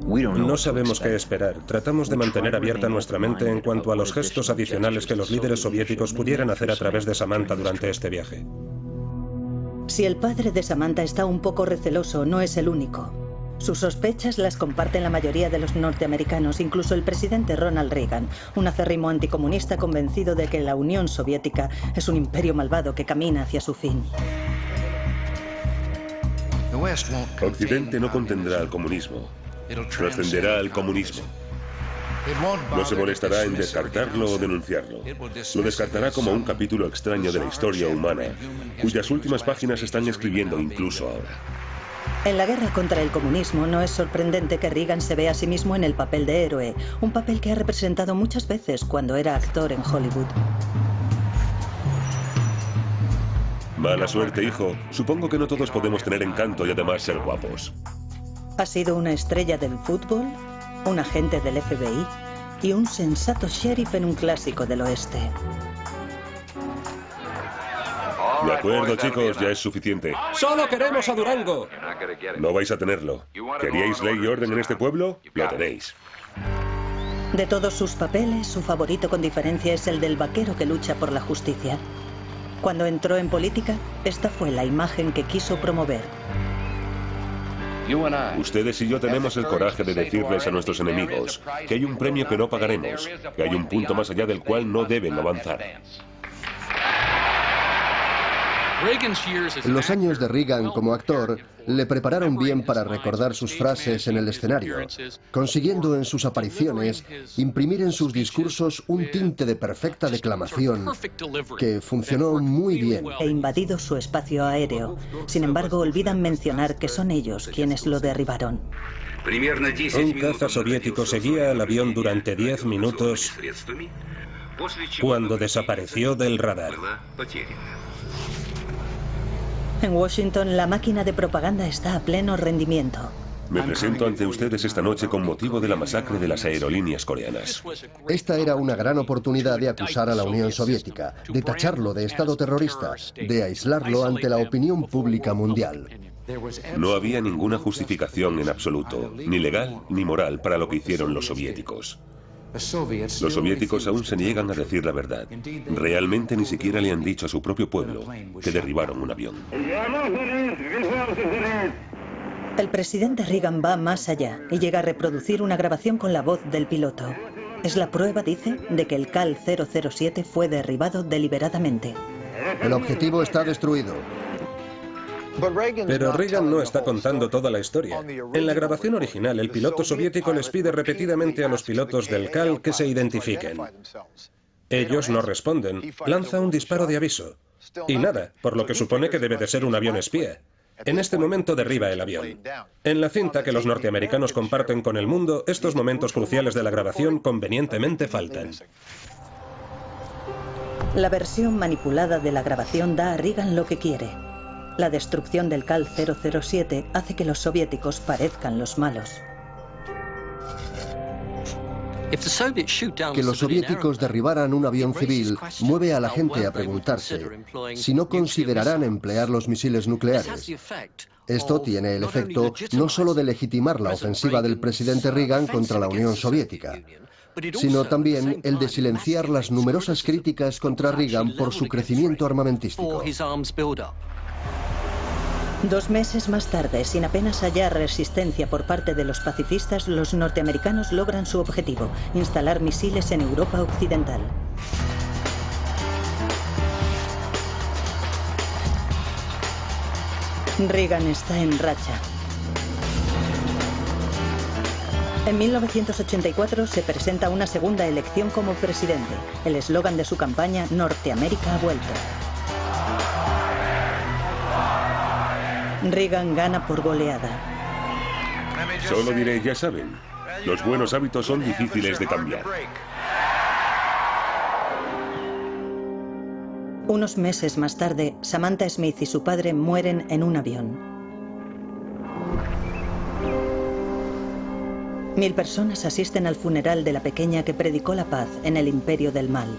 No sabemos qué esperar. Tratamos de mantener abierta nuestra mente en cuanto a los gestos adicionales que los líderes soviéticos pudieran hacer a través de Samantha durante este viaje. Si el padre de Samantha está un poco receloso, no es el único. Sus sospechas las comparten la mayoría de los norteamericanos, incluso el presidente Ronald Reagan, un acérrimo anticomunista convencido de que la Unión Soviética es un imperio malvado que camina hacia su fin. Occidente no contendrá al comunismo, trascenderá al comunismo. No se molestará en descartarlo o denunciarlo. Lo descartará como un capítulo extraño de la historia humana, cuyas últimas páginas están escribiendo incluso ahora. En la guerra contra el comunismo no es sorprendente que Reagan se vea a sí mismo en el papel de héroe, un papel que ha representado muchas veces cuando era actor en Hollywood. Mala suerte, hijo. Supongo que no todos podemos tener encanto y además ser guapos. ¿Ha sido una estrella del fútbol? un agente del FBI y un sensato sheriff en un clásico del oeste. De acuerdo, chicos, ya es suficiente. ¡Solo queremos a Durango! No vais a tenerlo. ¿Queríais ley y orden en este pueblo? Lo tenéis. De todos sus papeles, su favorito con diferencia es el del vaquero que lucha por la justicia. Cuando entró en política, esta fue la imagen que quiso promover. Ustedes y yo tenemos el coraje de decirles a nuestros enemigos que hay un premio que no pagaremos, que hay un punto más allá del cual no deben avanzar. Los años de Reagan como actor le prepararon bien para recordar sus frases en el escenario, consiguiendo en sus apariciones imprimir en sus discursos un tinte de perfecta declamación que funcionó muy bien. E invadido su espacio aéreo. Sin embargo, olvidan mencionar que son ellos quienes lo derribaron. Un caza soviético seguía al avión durante 10 minutos cuando desapareció del radar. En Washington, la máquina de propaganda está a pleno rendimiento. Me presento ante ustedes esta noche con motivo de la masacre de las aerolíneas coreanas. Esta era una gran oportunidad de acusar a la Unión Soviética, de tacharlo de Estado terrorista, de aislarlo ante la opinión pública mundial. No había ninguna justificación en absoluto, ni legal ni moral, para lo que hicieron los soviéticos. Los soviéticos aún se niegan a decir la verdad. Realmente ni siquiera le han dicho a su propio pueblo que derribaron un avión. El presidente Reagan va más allá y llega a reproducir una grabación con la voz del piloto. Es la prueba, dice, de que el CAL 007 fue derribado deliberadamente. El objetivo está destruido. Pero Reagan no está contando toda la historia. En la grabación original, el piloto soviético les pide repetidamente a los pilotos del CAL que se identifiquen. Ellos no responden. Lanza un disparo de aviso. Y nada, por lo que supone que debe de ser un avión espía. En este momento derriba el avión. En la cinta que los norteamericanos comparten con el mundo, estos momentos cruciales de la grabación convenientemente faltan. La versión manipulada de la grabación da a Reagan lo que quiere. La destrucción del CAL 007 hace que los soviéticos parezcan los malos. Que los soviéticos derribaran un avión civil mueve a la gente a preguntarse si no considerarán emplear los misiles nucleares. Esto tiene el efecto no solo de legitimar la ofensiva del presidente Reagan contra la Unión Soviética, sino también el de silenciar las numerosas críticas contra Reagan por su crecimiento armamentístico. 2 meses más tarde, sin apenas hallar resistencia por parte de los pacifistas, los norteamericanos logran su objetivo: instalar misiles en Europa Occidental. Reagan está en racha. En 1984 se presenta una segunda elección como presidente. El eslogan de su campaña: Norteamérica ha vuelto. Reagan gana por goleada. Solo diré, ya saben, los buenos hábitos son difíciles de cambiar. Unos meses más tarde, Samantha Smith y su padre mueren en un avión. 1000 personas asisten al funeral de la pequeña que predicó la paz en el imperio del mal.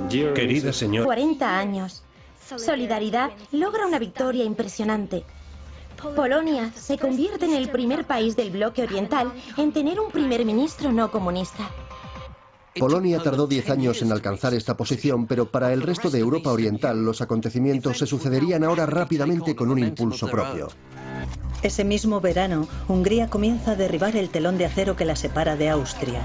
Querida señora, 40 años. Solidaridad logra una victoria impresionante. Polonia se convierte en el primer país del bloque oriental en tener un primer ministro no comunista. Polonia tardó 10 años en alcanzar esta posición, pero para el resto de Europa Oriental los acontecimientos se sucederían ahora rápidamente con un impulso propio. Ese mismo verano, Hungría comienza a derribar el telón de acero que la separa de Austria.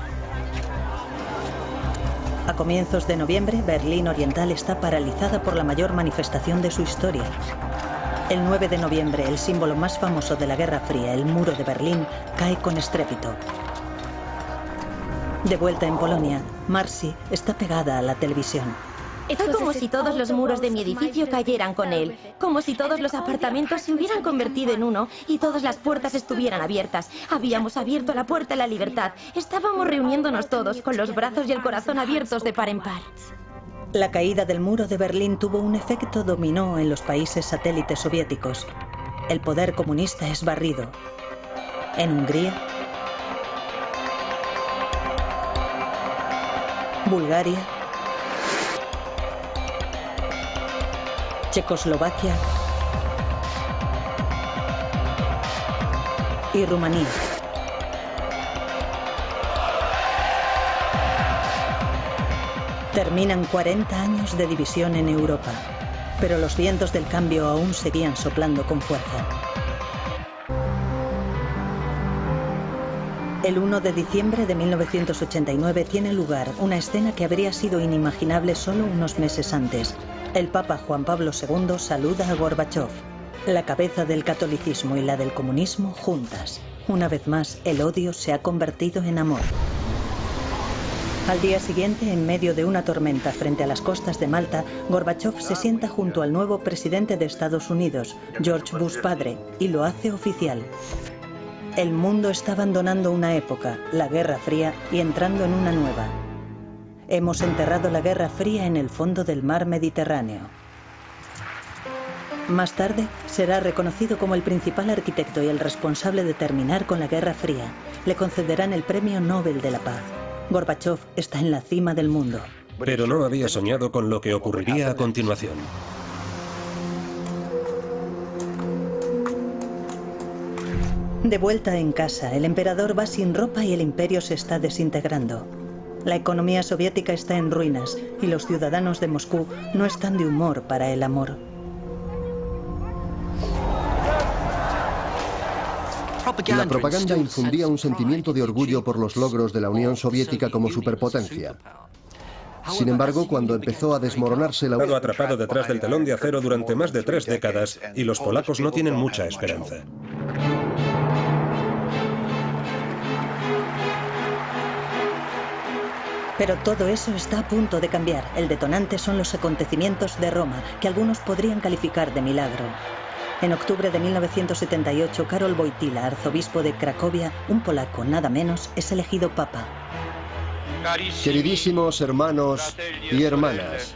A comienzos de noviembre, Berlín Oriental está paralizada por la mayor manifestación de su historia. El 9 de noviembre, el símbolo más famoso de la Guerra Fría, el muro de Berlín, cae con estrépito. De vuelta en Polonia, Marcy está pegada a la televisión. Fue como si todos los muros de mi edificio cayeran con él, como si todos los apartamentos se hubieran convertido en uno y todas las puertas estuvieran abiertas. Habíamos abierto la puerta a la libertad. Estábamos reuniéndonos todos con los brazos y el corazón abiertos de par en par. La caída del muro de Berlín tuvo un efecto dominó en los países satélites soviéticos. El poder comunista es barrido. en Hungría, Bulgaria, Checoslovaquia y Rumanía. Terminan 40 años de división en Europa, pero los vientos del cambio aún seguían soplando con fuerza. El 1 de diciembre de 1989 tiene lugar una escena que habría sido inimaginable solo unos meses antes. El Papa Juan Pablo II saluda a Gorbachov. La cabeza del catolicismo y la del comunismo juntas. Una vez más, el odio se ha convertido en amor. Al día siguiente, en medio de una tormenta frente a las costas de Malta, Gorbachov se sienta junto al nuevo presidente de Estados Unidos, George Bush padre, y lo hace oficial. El mundo está abandonando una época, la Guerra Fría, y entrando en una nueva. Hemos enterrado la Guerra Fría en el fondo del mar Mediterráneo. Más tarde, será reconocido como el principal arquitecto y el responsable de terminar con la Guerra Fría. Le concederán el Premio Nobel de la Paz. Gorbachov está en la cima del mundo. Pero no había soñado con lo que ocurriría a continuación. De vuelta en casa, el emperador va sin ropa y el imperio se está desintegrando. La economía soviética está en ruinas y los ciudadanos de Moscú no están de humor para el amor. La propaganda infundía un sentimiento de orgullo por los logros de la Unión Soviética como superpotencia. Sin embargo, cuando empezó a desmoronarse la... Ha estado atrapado detrás del telón de acero durante más de 3 décadas y los polacos no tienen mucha esperanza. Pero todo eso está a punto de cambiar. El detonante son los acontecimientos de Roma, que algunos podrían calificar de milagro. En octubre de 1978, Karol Wojtyła, arzobispo de Cracovia, un polaco nada menos, es elegido papa. Queridísimos hermanos y hermanas.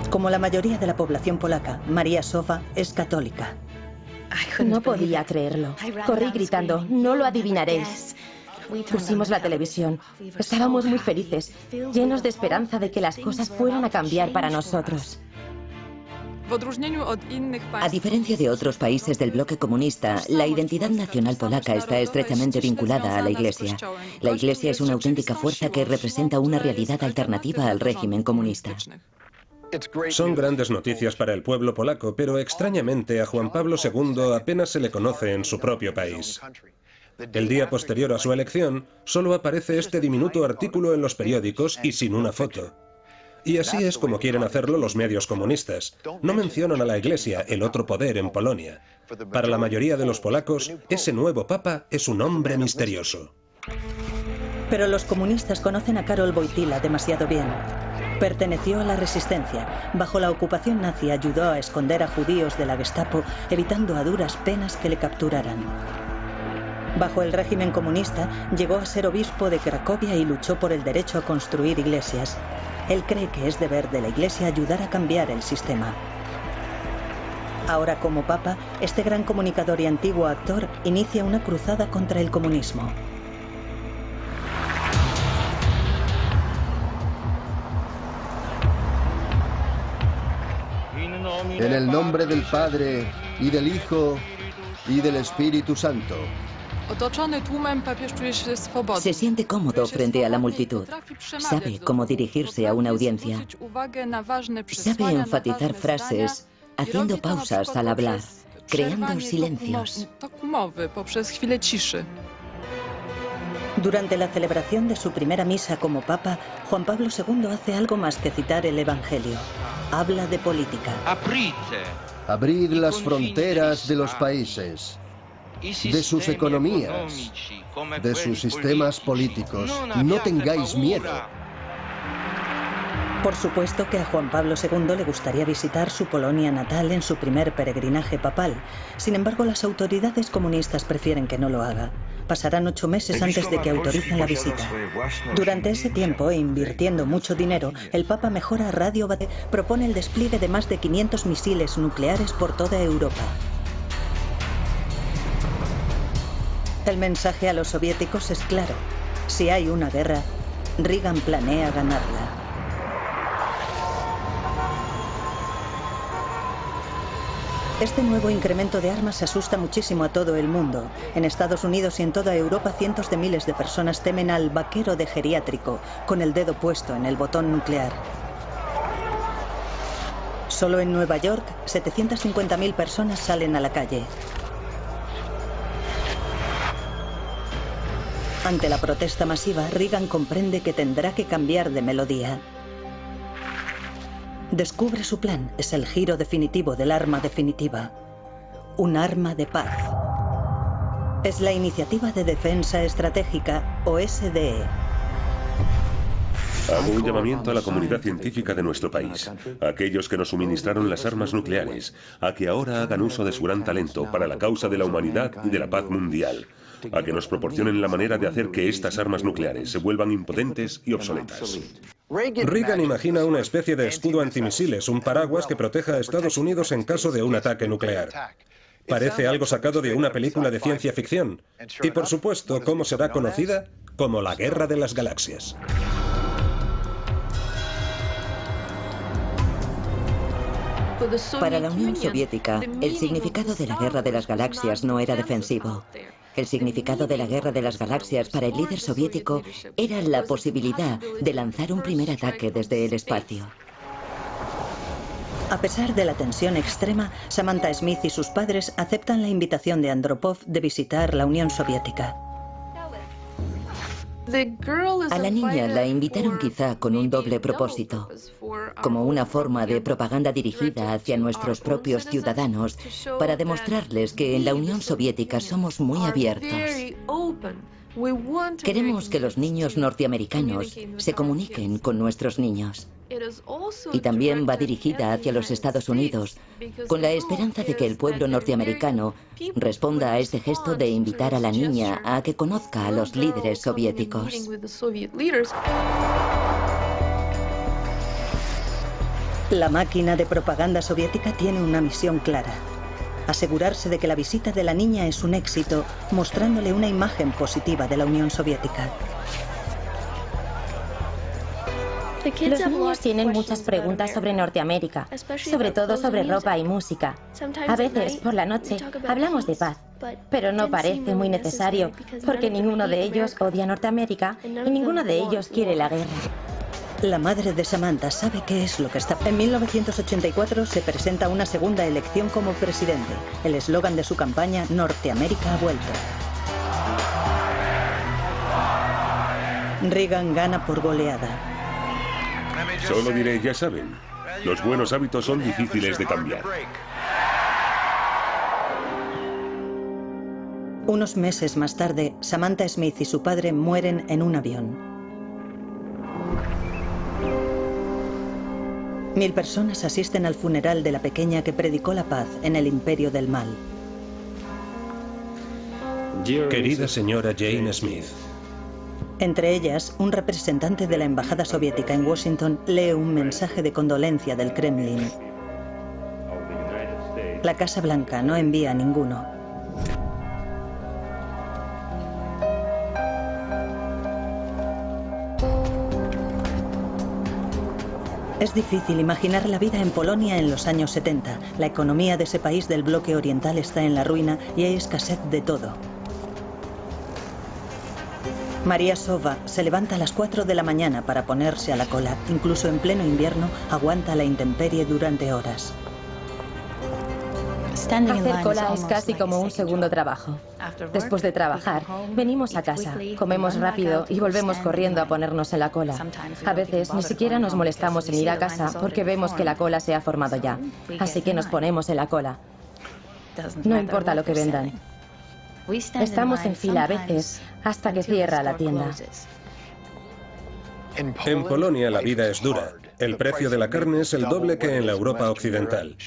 Como la mayoría de la población polaca, María Sowa es católica. No podía creerlo. Corrí gritando, no lo adivinaréis. Pusimos la televisión. Estábamos muy felices, llenos de esperanza de que las cosas fueran a cambiar para nosotros. A diferencia de otros países del bloque comunista, la identidad nacional polaca está estrechamente vinculada a la Iglesia. La Iglesia es una auténtica fuerza que representa una realidad alternativa al régimen comunista. Son grandes noticias para el pueblo polaco, pero extrañamente a Juan Pablo II apenas se le conoce en su propio país. El día posterior a su elección, solo aparece este diminuto artículo en los periódicos y sin una foto. Y así es como quieren hacerlo los medios comunistas. No mencionan a la Iglesia, el otro poder en Polonia. Para la mayoría de los polacos, ese nuevo papa es un hombre misterioso. Pero los comunistas conocen a Karol Wojtyła demasiado bien. Perteneció a la resistencia. Bajo la ocupación nazi ayudó a esconder a judíos de la Gestapo, evitando a duras penas que le capturaran. Bajo el régimen comunista, llegó a ser obispo de Cracovia y luchó por el derecho a construir iglesias. Él cree que es deber de la Iglesia ayudar a cambiar el sistema. Ahora, como papa, este gran comunicador y antiguo actor inicia una cruzada contra el comunismo. En el nombre del Padre, y del Hijo, y del Espíritu Santo. Se siente cómodo frente a la multitud. Sabe cómo dirigirse a una audiencia. Sabe enfatizar frases, haciendo pausas al hablar, creando silencios. Durante la celebración de su primera misa como papa, Juan Pablo II hace algo más que citar el Evangelio. Habla de política. Abrid las fronteras de los países, de sus economías, de sus sistemas políticos. No tengáis miedo. Por supuesto que a Juan Pablo II le gustaría visitar su Polonia natal en su primer peregrinaje papal. Sin embargo, las autoridades comunistas prefieren que no lo haga. Pasarán 8 meses antes de que autoricen la visita. Durante ese tiempo, e invirtiendo mucho dinero, el Papa mejora Radio Vaticano, propone el despliegue de más de 500 misiles nucleares por toda Europa. El mensaje a los soviéticos es claro. Si hay una guerra, Reagan planea ganarla. Este nuevo incremento de armas asusta muchísimo a todo el mundo. En Estados Unidos y en toda Europa, cientos de miles de personas temen al vaquero de geriátrico, con el dedo puesto en el botón nuclear. Solo en Nueva York, 750.000 personas salen a la calle. Ante la protesta masiva, Reagan comprende que tendrá que cambiar de melodía. Descubre su plan. Es el giro definitivo del arma definitiva. Un arma de paz. Es la Iniciativa de Defensa Estratégica, o SDE. Hago un llamamiento a la comunidad científica de nuestro país, a aquellos que nos suministraron las armas nucleares, a que ahora hagan uso de su gran talento para la causa de la humanidad y de la paz mundial, a que nos proporcionen la manera de hacer que estas armas nucleares se vuelvan impotentes y obsoletas. Reagan imagina una especie de escudo antimisiles, un paraguas que proteja a Estados Unidos en caso de un ataque nuclear. Parece algo sacado de una película de ciencia ficción. Y por supuesto, ¿cómo será conocida? Como la Guerra de las Galaxias. Para la Unión Soviética, el significado de la Guerra de las Galaxias no era defensivo. El significado de la Guerra de las Galaxias para el líder soviético era la posibilidad de lanzar un primer ataque desde el espacio. A pesar de la tensión extrema, Samantha Smith y sus padres aceptan la invitación de Andropov de visitar la Unión Soviética. A la niña la invitaron quizá con un doble propósito, como una forma de propaganda dirigida hacia nuestros propios ciudadanos para demostrarles que en la Unión Soviética somos muy abiertos. Queremos que los niños norteamericanos se comuniquen con nuestros niños. Y también va dirigida hacia los Estados Unidos, con la esperanza de que el pueblo norteamericano responda a este gesto de invitar a la niña a que conozca a los líderes soviéticos. La máquina de propaganda soviética tiene una misión clara: asegurarse de que la visita de la niña es un éxito, mostrándole una imagen positiva de la Unión Soviética. Los niños tienen muchas preguntas sobre Norteamérica, sobre todo sobre ropa y música. A veces, por la noche, hablamos de paz, pero no parece muy necesario, porque ninguno de ellos odia Norteamérica y ninguno de ellos quiere la guerra. La madre de Samantha sabe qué es lo que está... En 1984 se presenta una segunda elección como presidente. El eslogan de su campaña, Norteamérica ha vuelto. Reagan gana por goleada. Solo diré, ya saben, los buenos hábitos son difíciles de cambiar. Unos meses más tarde, Samantha Smith y su padre mueren en un avión. 1000 personas asisten al funeral de la pequeña que predicó la paz en el imperio del mal. Querida señora Jane Smith. Entre ellas, un representante de la embajada soviética en Washington lee un mensaje de condolencia del Kremlin. La Casa Blanca no envía a ninguno. Es difícil imaginar la vida en Polonia en los años 70. La economía de ese país del bloque oriental está en la ruina y hay escasez de todo. María Sova se levanta a las 4 de la mañana para ponerse a la cola. Incluso en pleno invierno aguanta la intemperie durante horas. Hacer cola es casi como un segundo trabajo. Después de trabajar, venimos a casa, comemos rápido y volvemos corriendo a ponernos en la cola. A veces ni siquiera nos molestamos en ir a casa porque vemos que la cola se ha formado ya. Así que nos ponemos en la cola. No importa lo que vendan. Estamos en fila a veces hasta que cierra la tienda. En Polonia la vida es dura. El precio de la carne es el doble que en la Europa occidental.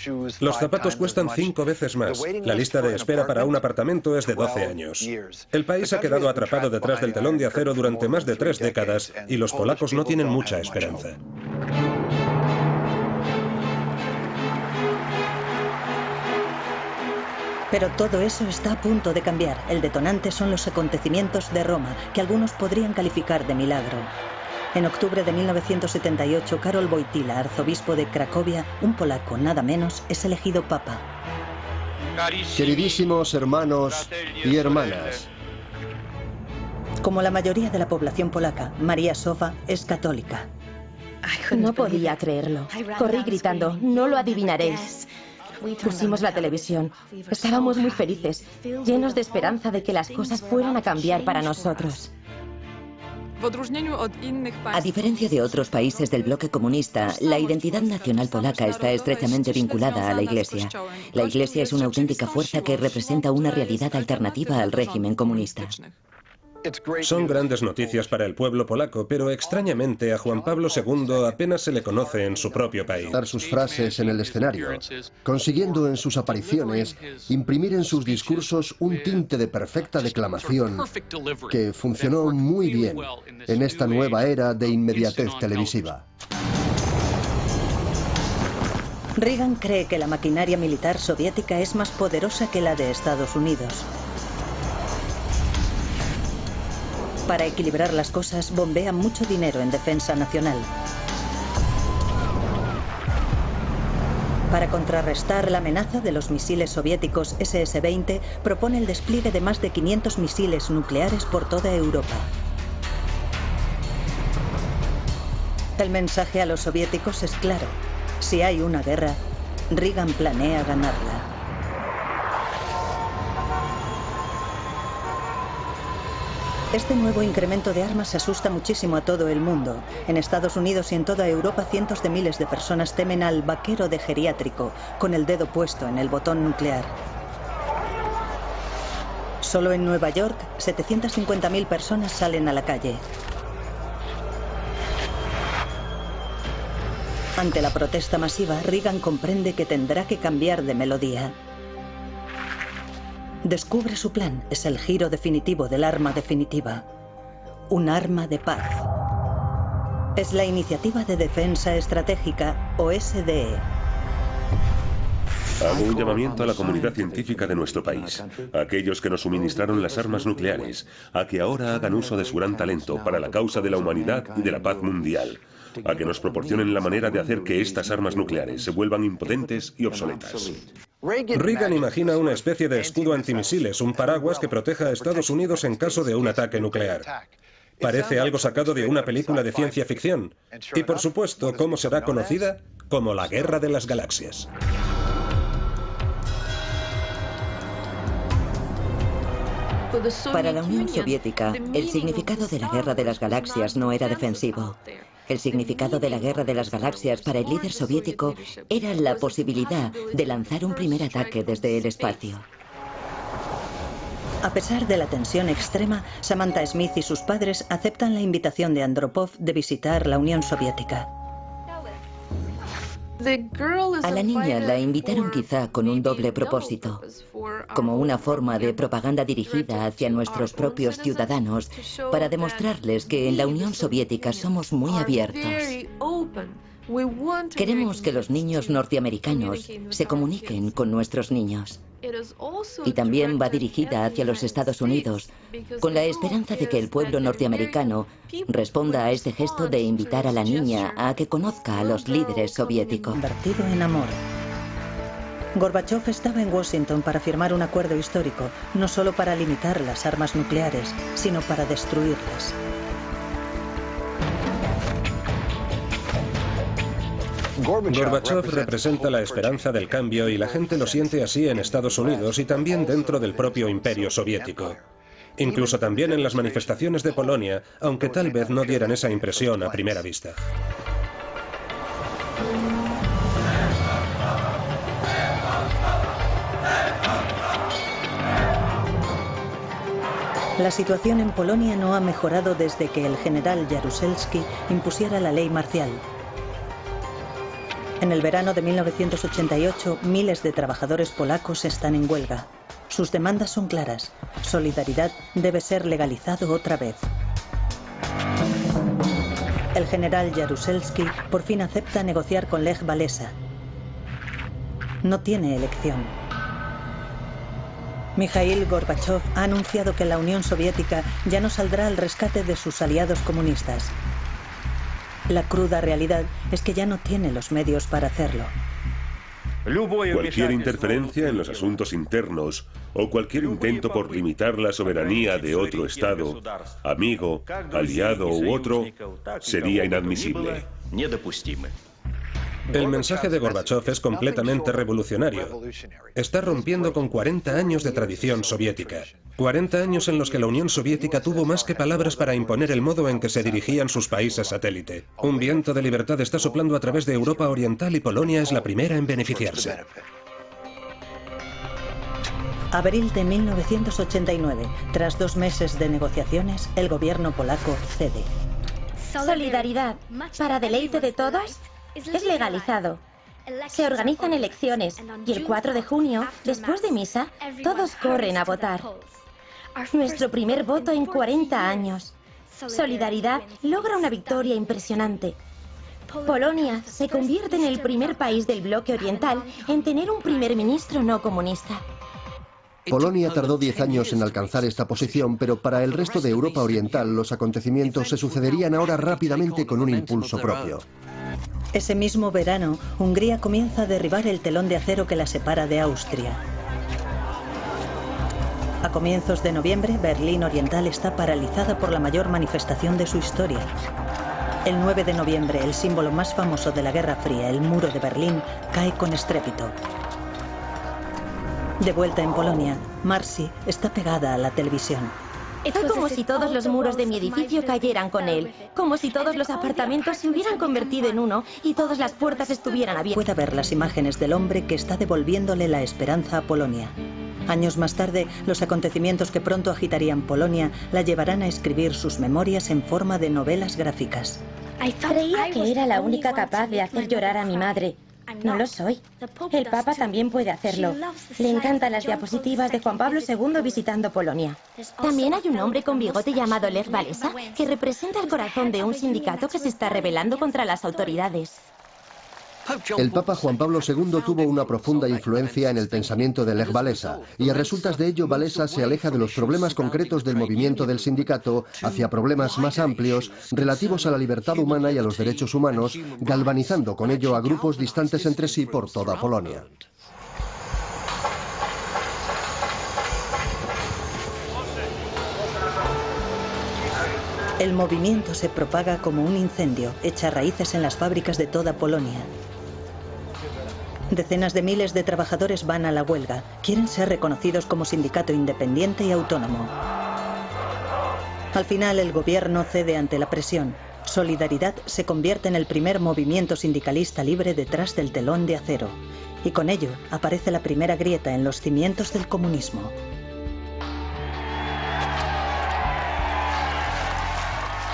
Los zapatos cuestan 5 veces más. La lista de espera para un apartamento es de 12 años. El país ha quedado atrapado detrás del telón de acero durante más de 3 décadas y los polacos no tienen mucha esperanza. Pero todo eso está a punto de cambiar. El detonante son los acontecimientos de Roma, que algunos podrían calificar de milagro. En octubre de 1978, Karol Wojtyła, arzobispo de Cracovia, un polaco nada menos, es elegido papa. Queridísimos hermanos y hermanas, como la mayoría de la población polaca, María Sowa es católica. No podía creerlo. Corrí gritando, no lo adivinaréis. Pusimos la televisión. Estábamos muy felices, llenos de esperanza de que las cosas fueran a cambiar para nosotros. A diferencia de otros países del bloque comunista, la identidad nacional polaca está estrechamente vinculada a la Iglesia. La Iglesia es una auténtica fuerza que representa una realidad alternativa al régimen comunista. Son grandes noticias para el pueblo polaco, pero extrañamente a Juan Pablo II apenas se le conoce en su propio país. Dar sus frases en el escenario, consiguiendo en sus apariciones imprimir en sus discursos un tinte de perfecta declamación que funcionó muy bien en esta nueva era de inmediatez televisiva. Reagan cree que la maquinaria militar soviética es más poderosa que la de Estados Unidos. Para equilibrar las cosas, bombea mucho dinero en defensa nacional. Para contrarrestar la amenaza de los misiles soviéticos SS-20, propone el despliegue de más de 500 misiles nucleares por toda Europa. El mensaje a los soviéticos es claro. Si hay una guerra, Reagan planea ganarla. Este nuevo incremento de armas asusta muchísimo a todo el mundo. En Estados Unidos y en toda Europa, cientos de miles de personas temen al vaquero de geriátrico, con el dedo puesto en el botón nuclear. Solo en Nueva York, 750.000 personas salen a la calle. Ante la protesta masiva, Reagan comprende que tendrá que cambiar de melodía. Descubre su plan. Es el giro definitivo del arma definitiva. Un arma de paz. Es la Iniciativa de Defensa Estratégica, o SDE. Hago un llamamiento a la comunidad científica de nuestro país, a aquellos que nos suministraron las armas nucleares, a que ahora hagan uso de su gran talento para la causa de la humanidad y de la paz mundial, a que nos proporcionen la manera de hacer que estas armas nucleares se vuelvan impotentes y obsoletas. Reagan imagina una especie de escudo antimisiles, un paraguas que proteja a Estados Unidos en caso de un ataque nuclear. Parece algo sacado de una película de ciencia ficción. Y por supuesto, ¿cómo será conocida? Como la Guerra de las Galaxias. Para la Unión Soviética, el significado de la Guerra de las Galaxias no era defensivo. El significado de la Guerra de las Galaxias para el líder soviético era la posibilidad de lanzar un primer ataque desde el espacio. A pesar de la tensión extrema, Samantha Smith y sus padres aceptan la invitación de Andropov de visitar la Unión Soviética. A la niña la invitaron quizá con un doble propósito, como una forma de propaganda dirigida hacia nuestros propios ciudadanos para demostrarles que en la Unión Soviética somos muy abiertos. Queremos que los niños norteamericanos se comuniquen con nuestros niños. Y también va dirigida hacia los Estados Unidos, con la esperanza de que el pueblo norteamericano responda a este gesto de invitar a la niña a que conozca a los líderes soviéticos. Convertido en amor. Gorbachov estaba en Washington para firmar un acuerdo histórico, no solo para limitar las armas nucleares, sino para destruirlas. Gorbachov representa la esperanza del cambio y la gente lo siente así en Estados Unidos y también dentro del propio imperio soviético. Incluso también en las manifestaciones de Polonia, aunque tal vez no dieran esa impresión a primera vista. La situación en Polonia no ha mejorado desde que el general Jaruzelski impusiera la ley marcial. En el verano de 1988, miles de trabajadores polacos están en huelga. Sus demandas son claras. Solidaridad debe ser legalizado otra vez. El general Jaruzelski por fin acepta negociar con Lech Walesa. No tiene elección. Mikhail Gorbachev ha anunciado que la Unión Soviética ya no saldrá al rescate de sus aliados comunistas. La cruda realidad es que ya no tiene los medios para hacerlo. Cualquier interferencia en los asuntos internos o cualquier intento por limitar la soberanía de otro Estado, amigo, aliado u otro, sería inadmisible. El mensaje de Gorbachev es completamente revolucionario. Está rompiendo con 40 años de tradición soviética. 40 años en los que la Unión Soviética tuvo más que palabras para imponer el modo en que se dirigían sus países satélite. Un viento de libertad está soplando a través de Europa Oriental y Polonia es la primera en beneficiarse. Abril de 1989. Tras 2 meses de negociaciones, el gobierno polaco cede. Solidaridad, para deleite de todos, es legalizado. Se organizan elecciones y el 4 de junio, después de misa, todos corren a votar. Nuestro primer voto en 40 años. Solidaridad logra una victoria impresionante. Polonia se convierte en el primer país del bloque oriental en tener un primer ministro no comunista. Polonia tardó 10 años en alcanzar esta posición, pero para el resto de Europa Oriental los acontecimientos se sucederían ahora rápidamente con un impulso propio. Ese mismo verano, Hungría comienza a derribar el telón de acero que la separa de Austria. A comienzos de noviembre, Berlín Oriental está paralizada por la mayor manifestación de su historia. El 9 de noviembre, el símbolo más famoso de la Guerra Fría, el muro de Berlín, cae con estrépito. De vuelta en Polonia, Marcy está pegada a la televisión. Es como si todos los muros de mi edificio cayeran con él, como si todos los apartamentos se hubieran convertido en uno y todas las puertas estuvieran abiertas. Puede ver las imágenes del hombre que está devolviéndole la esperanza a Polonia. Años más tarde, los acontecimientos que pronto agitarían Polonia la llevarán a escribir sus memorias en forma de novelas gráficas. Creía que era la única capaz de hacer llorar a mi madre. No lo soy. El Papa también puede hacerlo. Le encantan las diapositivas de Juan Pablo II visitando Polonia. También hay un hombre con bigote llamado Lech Walesa que representa el corazón de un sindicato que se está rebelando contra las autoridades. El Papa Juan Pablo II tuvo una profunda influencia en el pensamiento de Lech Walesa, y a resultas de ello Walesa se aleja de los problemas concretos del movimiento del sindicato hacia problemas más amplios relativos a la libertad humana y a los derechos humanos, galvanizando con ello a grupos distantes entre sí por toda Polonia. El movimiento se propaga como un incendio, echa raíces en las fábricas de toda Polonia. Decenas de miles de trabajadores van a la huelga. Quieren ser reconocidos como sindicato independiente y autónomo. Al final, el gobierno cede ante la presión. Solidaridad se convierte en el primer movimiento sindicalista libre detrás del telón de acero. Y con ello aparece la primera grieta en los cimientos del comunismo.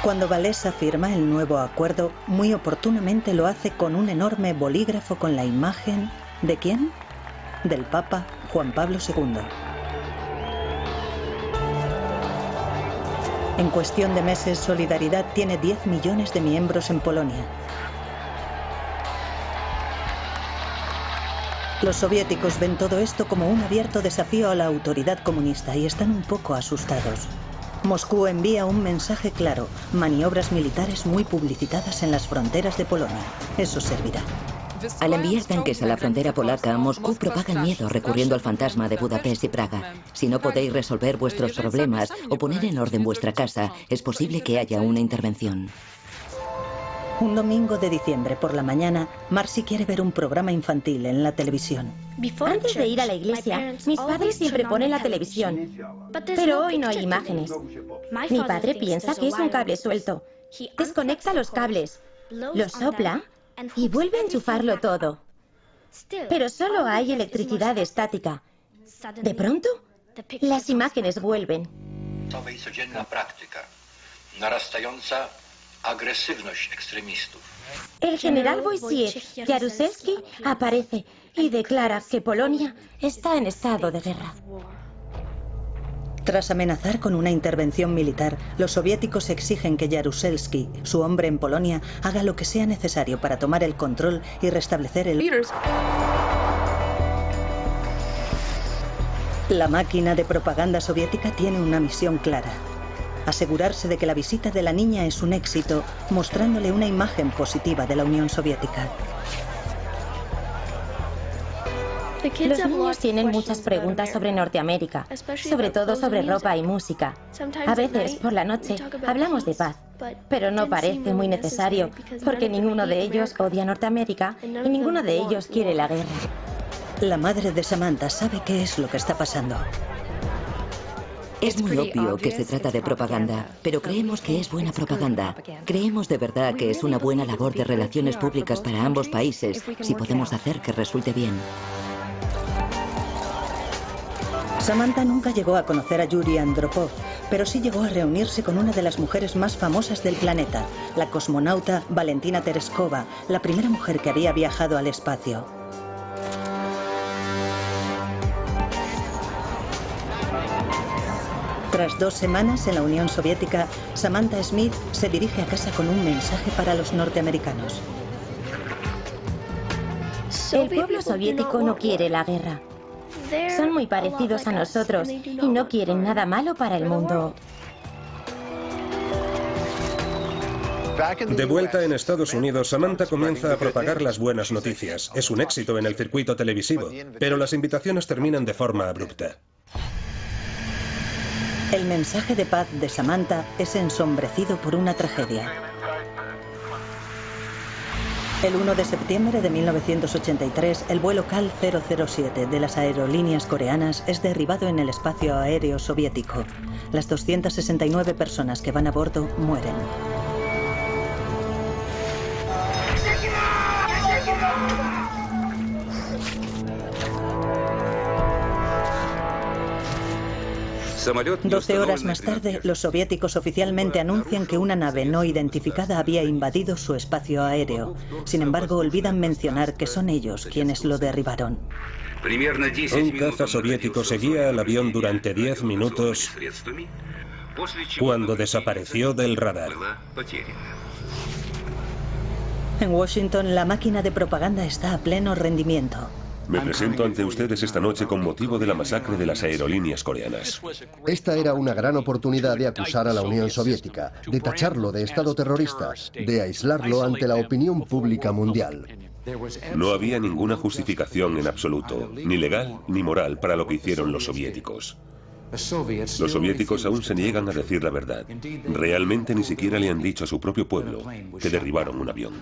Cuando Walesa firma el nuevo acuerdo, muy oportunamente lo hace con un enorme bolígrafo con la imagen ¿de quién? Del Papa Juan Pablo II. En cuestión de meses, Solidaridad tiene 10 millones de miembros en Polonia. Los soviéticos ven todo esto como un abierto desafío a la autoridad comunista y están un poco asustados. Moscú envía un mensaje claro: maniobras militares muy publicitadas en las fronteras de Polonia. Eso servirá. Al enviar tanques a la frontera polaca, Moscú propaga el miedo recurriendo al fantasma de Budapest y Praga. Si no podéis resolver vuestros problemas o poner en orden vuestra casa, es posible que haya una intervención. Un domingo de diciembre por la mañana, Marcy quiere ver un programa infantil en la televisión. Antes de ir a la iglesia, mis padres siempre ponen la televisión. Pero hoy no hay imágenes. Mi padre piensa que es un cable suelto. Desconecta los cables, los sopla y vuelve a enchufarlo todo. Pero solo hay electricidad estática. De pronto, las imágenes vuelven. El general Wojciech Jaruzelski aparece y declara que Polonia está en estado de guerra. Tras amenazar con una intervención militar, los soviéticos exigen que Jaruzelski, su hombre en Polonia, haga lo que sea necesario para tomar el control y restablecer el... La máquina de propaganda soviética tiene una misión clara: asegurarse de que la visita de la niña es un éxito, mostrándole una imagen positiva de la Unión Soviética. Los niños tienen muchas preguntas sobre Norteamérica, sobre todo sobre ropa y música. A veces, por la noche, hablamos de paz, pero no parece muy necesario, porque ninguno de ellos odia Norteamérica y ninguno de ellos quiere la guerra. La madre de Samantha sabe qué es lo que está pasando. Es muy obvio que se trata de propaganda, pero creemos que es buena propaganda. Creemos de verdad que es una buena labor de relaciones públicas para ambos países, si podemos hacer que resulte bien. Samantha nunca llegó a conocer a Yuri Andropov, pero sí llegó a reunirse con una de las mujeres más famosas del planeta, la cosmonauta Valentina Tereskova, la primera mujer que había viajado al espacio. Tras 2 semanas en la Unión Soviética, Samantha Smith se dirige a casa con un mensaje para los norteamericanos. El pueblo soviético no quiere la guerra. Son muy parecidos a nosotros y no quieren nada malo para el mundo. De vuelta en Estados Unidos, Samantha comienza a propagar las buenas noticias. Es un éxito en el circuito televisivo, pero las invitaciones terminan de forma abrupta. El mensaje de paz de Samantha es ensombrecido por una tragedia. El 1 de septiembre de 1983, el vuelo KAL 007 de las aerolíneas coreanas es derribado en el espacio aéreo soviético. Las 269 personas que van a bordo mueren. Doce horas más tarde, los soviéticos oficialmente anuncian que una nave no identificada había invadido su espacio aéreo. Sin embargo, olvidan mencionar que son ellos quienes lo derribaron. Un caza soviético seguía al avión durante 10 minutos cuando desapareció del radar. En Washington, la máquina de propaganda está a pleno rendimiento. Me presento ante ustedes esta noche con motivo de la masacre de las aerolíneas coreanas. Esta era una gran oportunidad de acusar a la Unión Soviética, de tacharlo de Estado terrorista, de aislarlo ante la opinión pública mundial. No había ninguna justificación en absoluto, ni legal ni moral, para lo que hicieron los soviéticos. Los soviéticos aún se niegan a decir la verdad. Realmente ni siquiera le han dicho a su propio pueblo que derribaron un avión.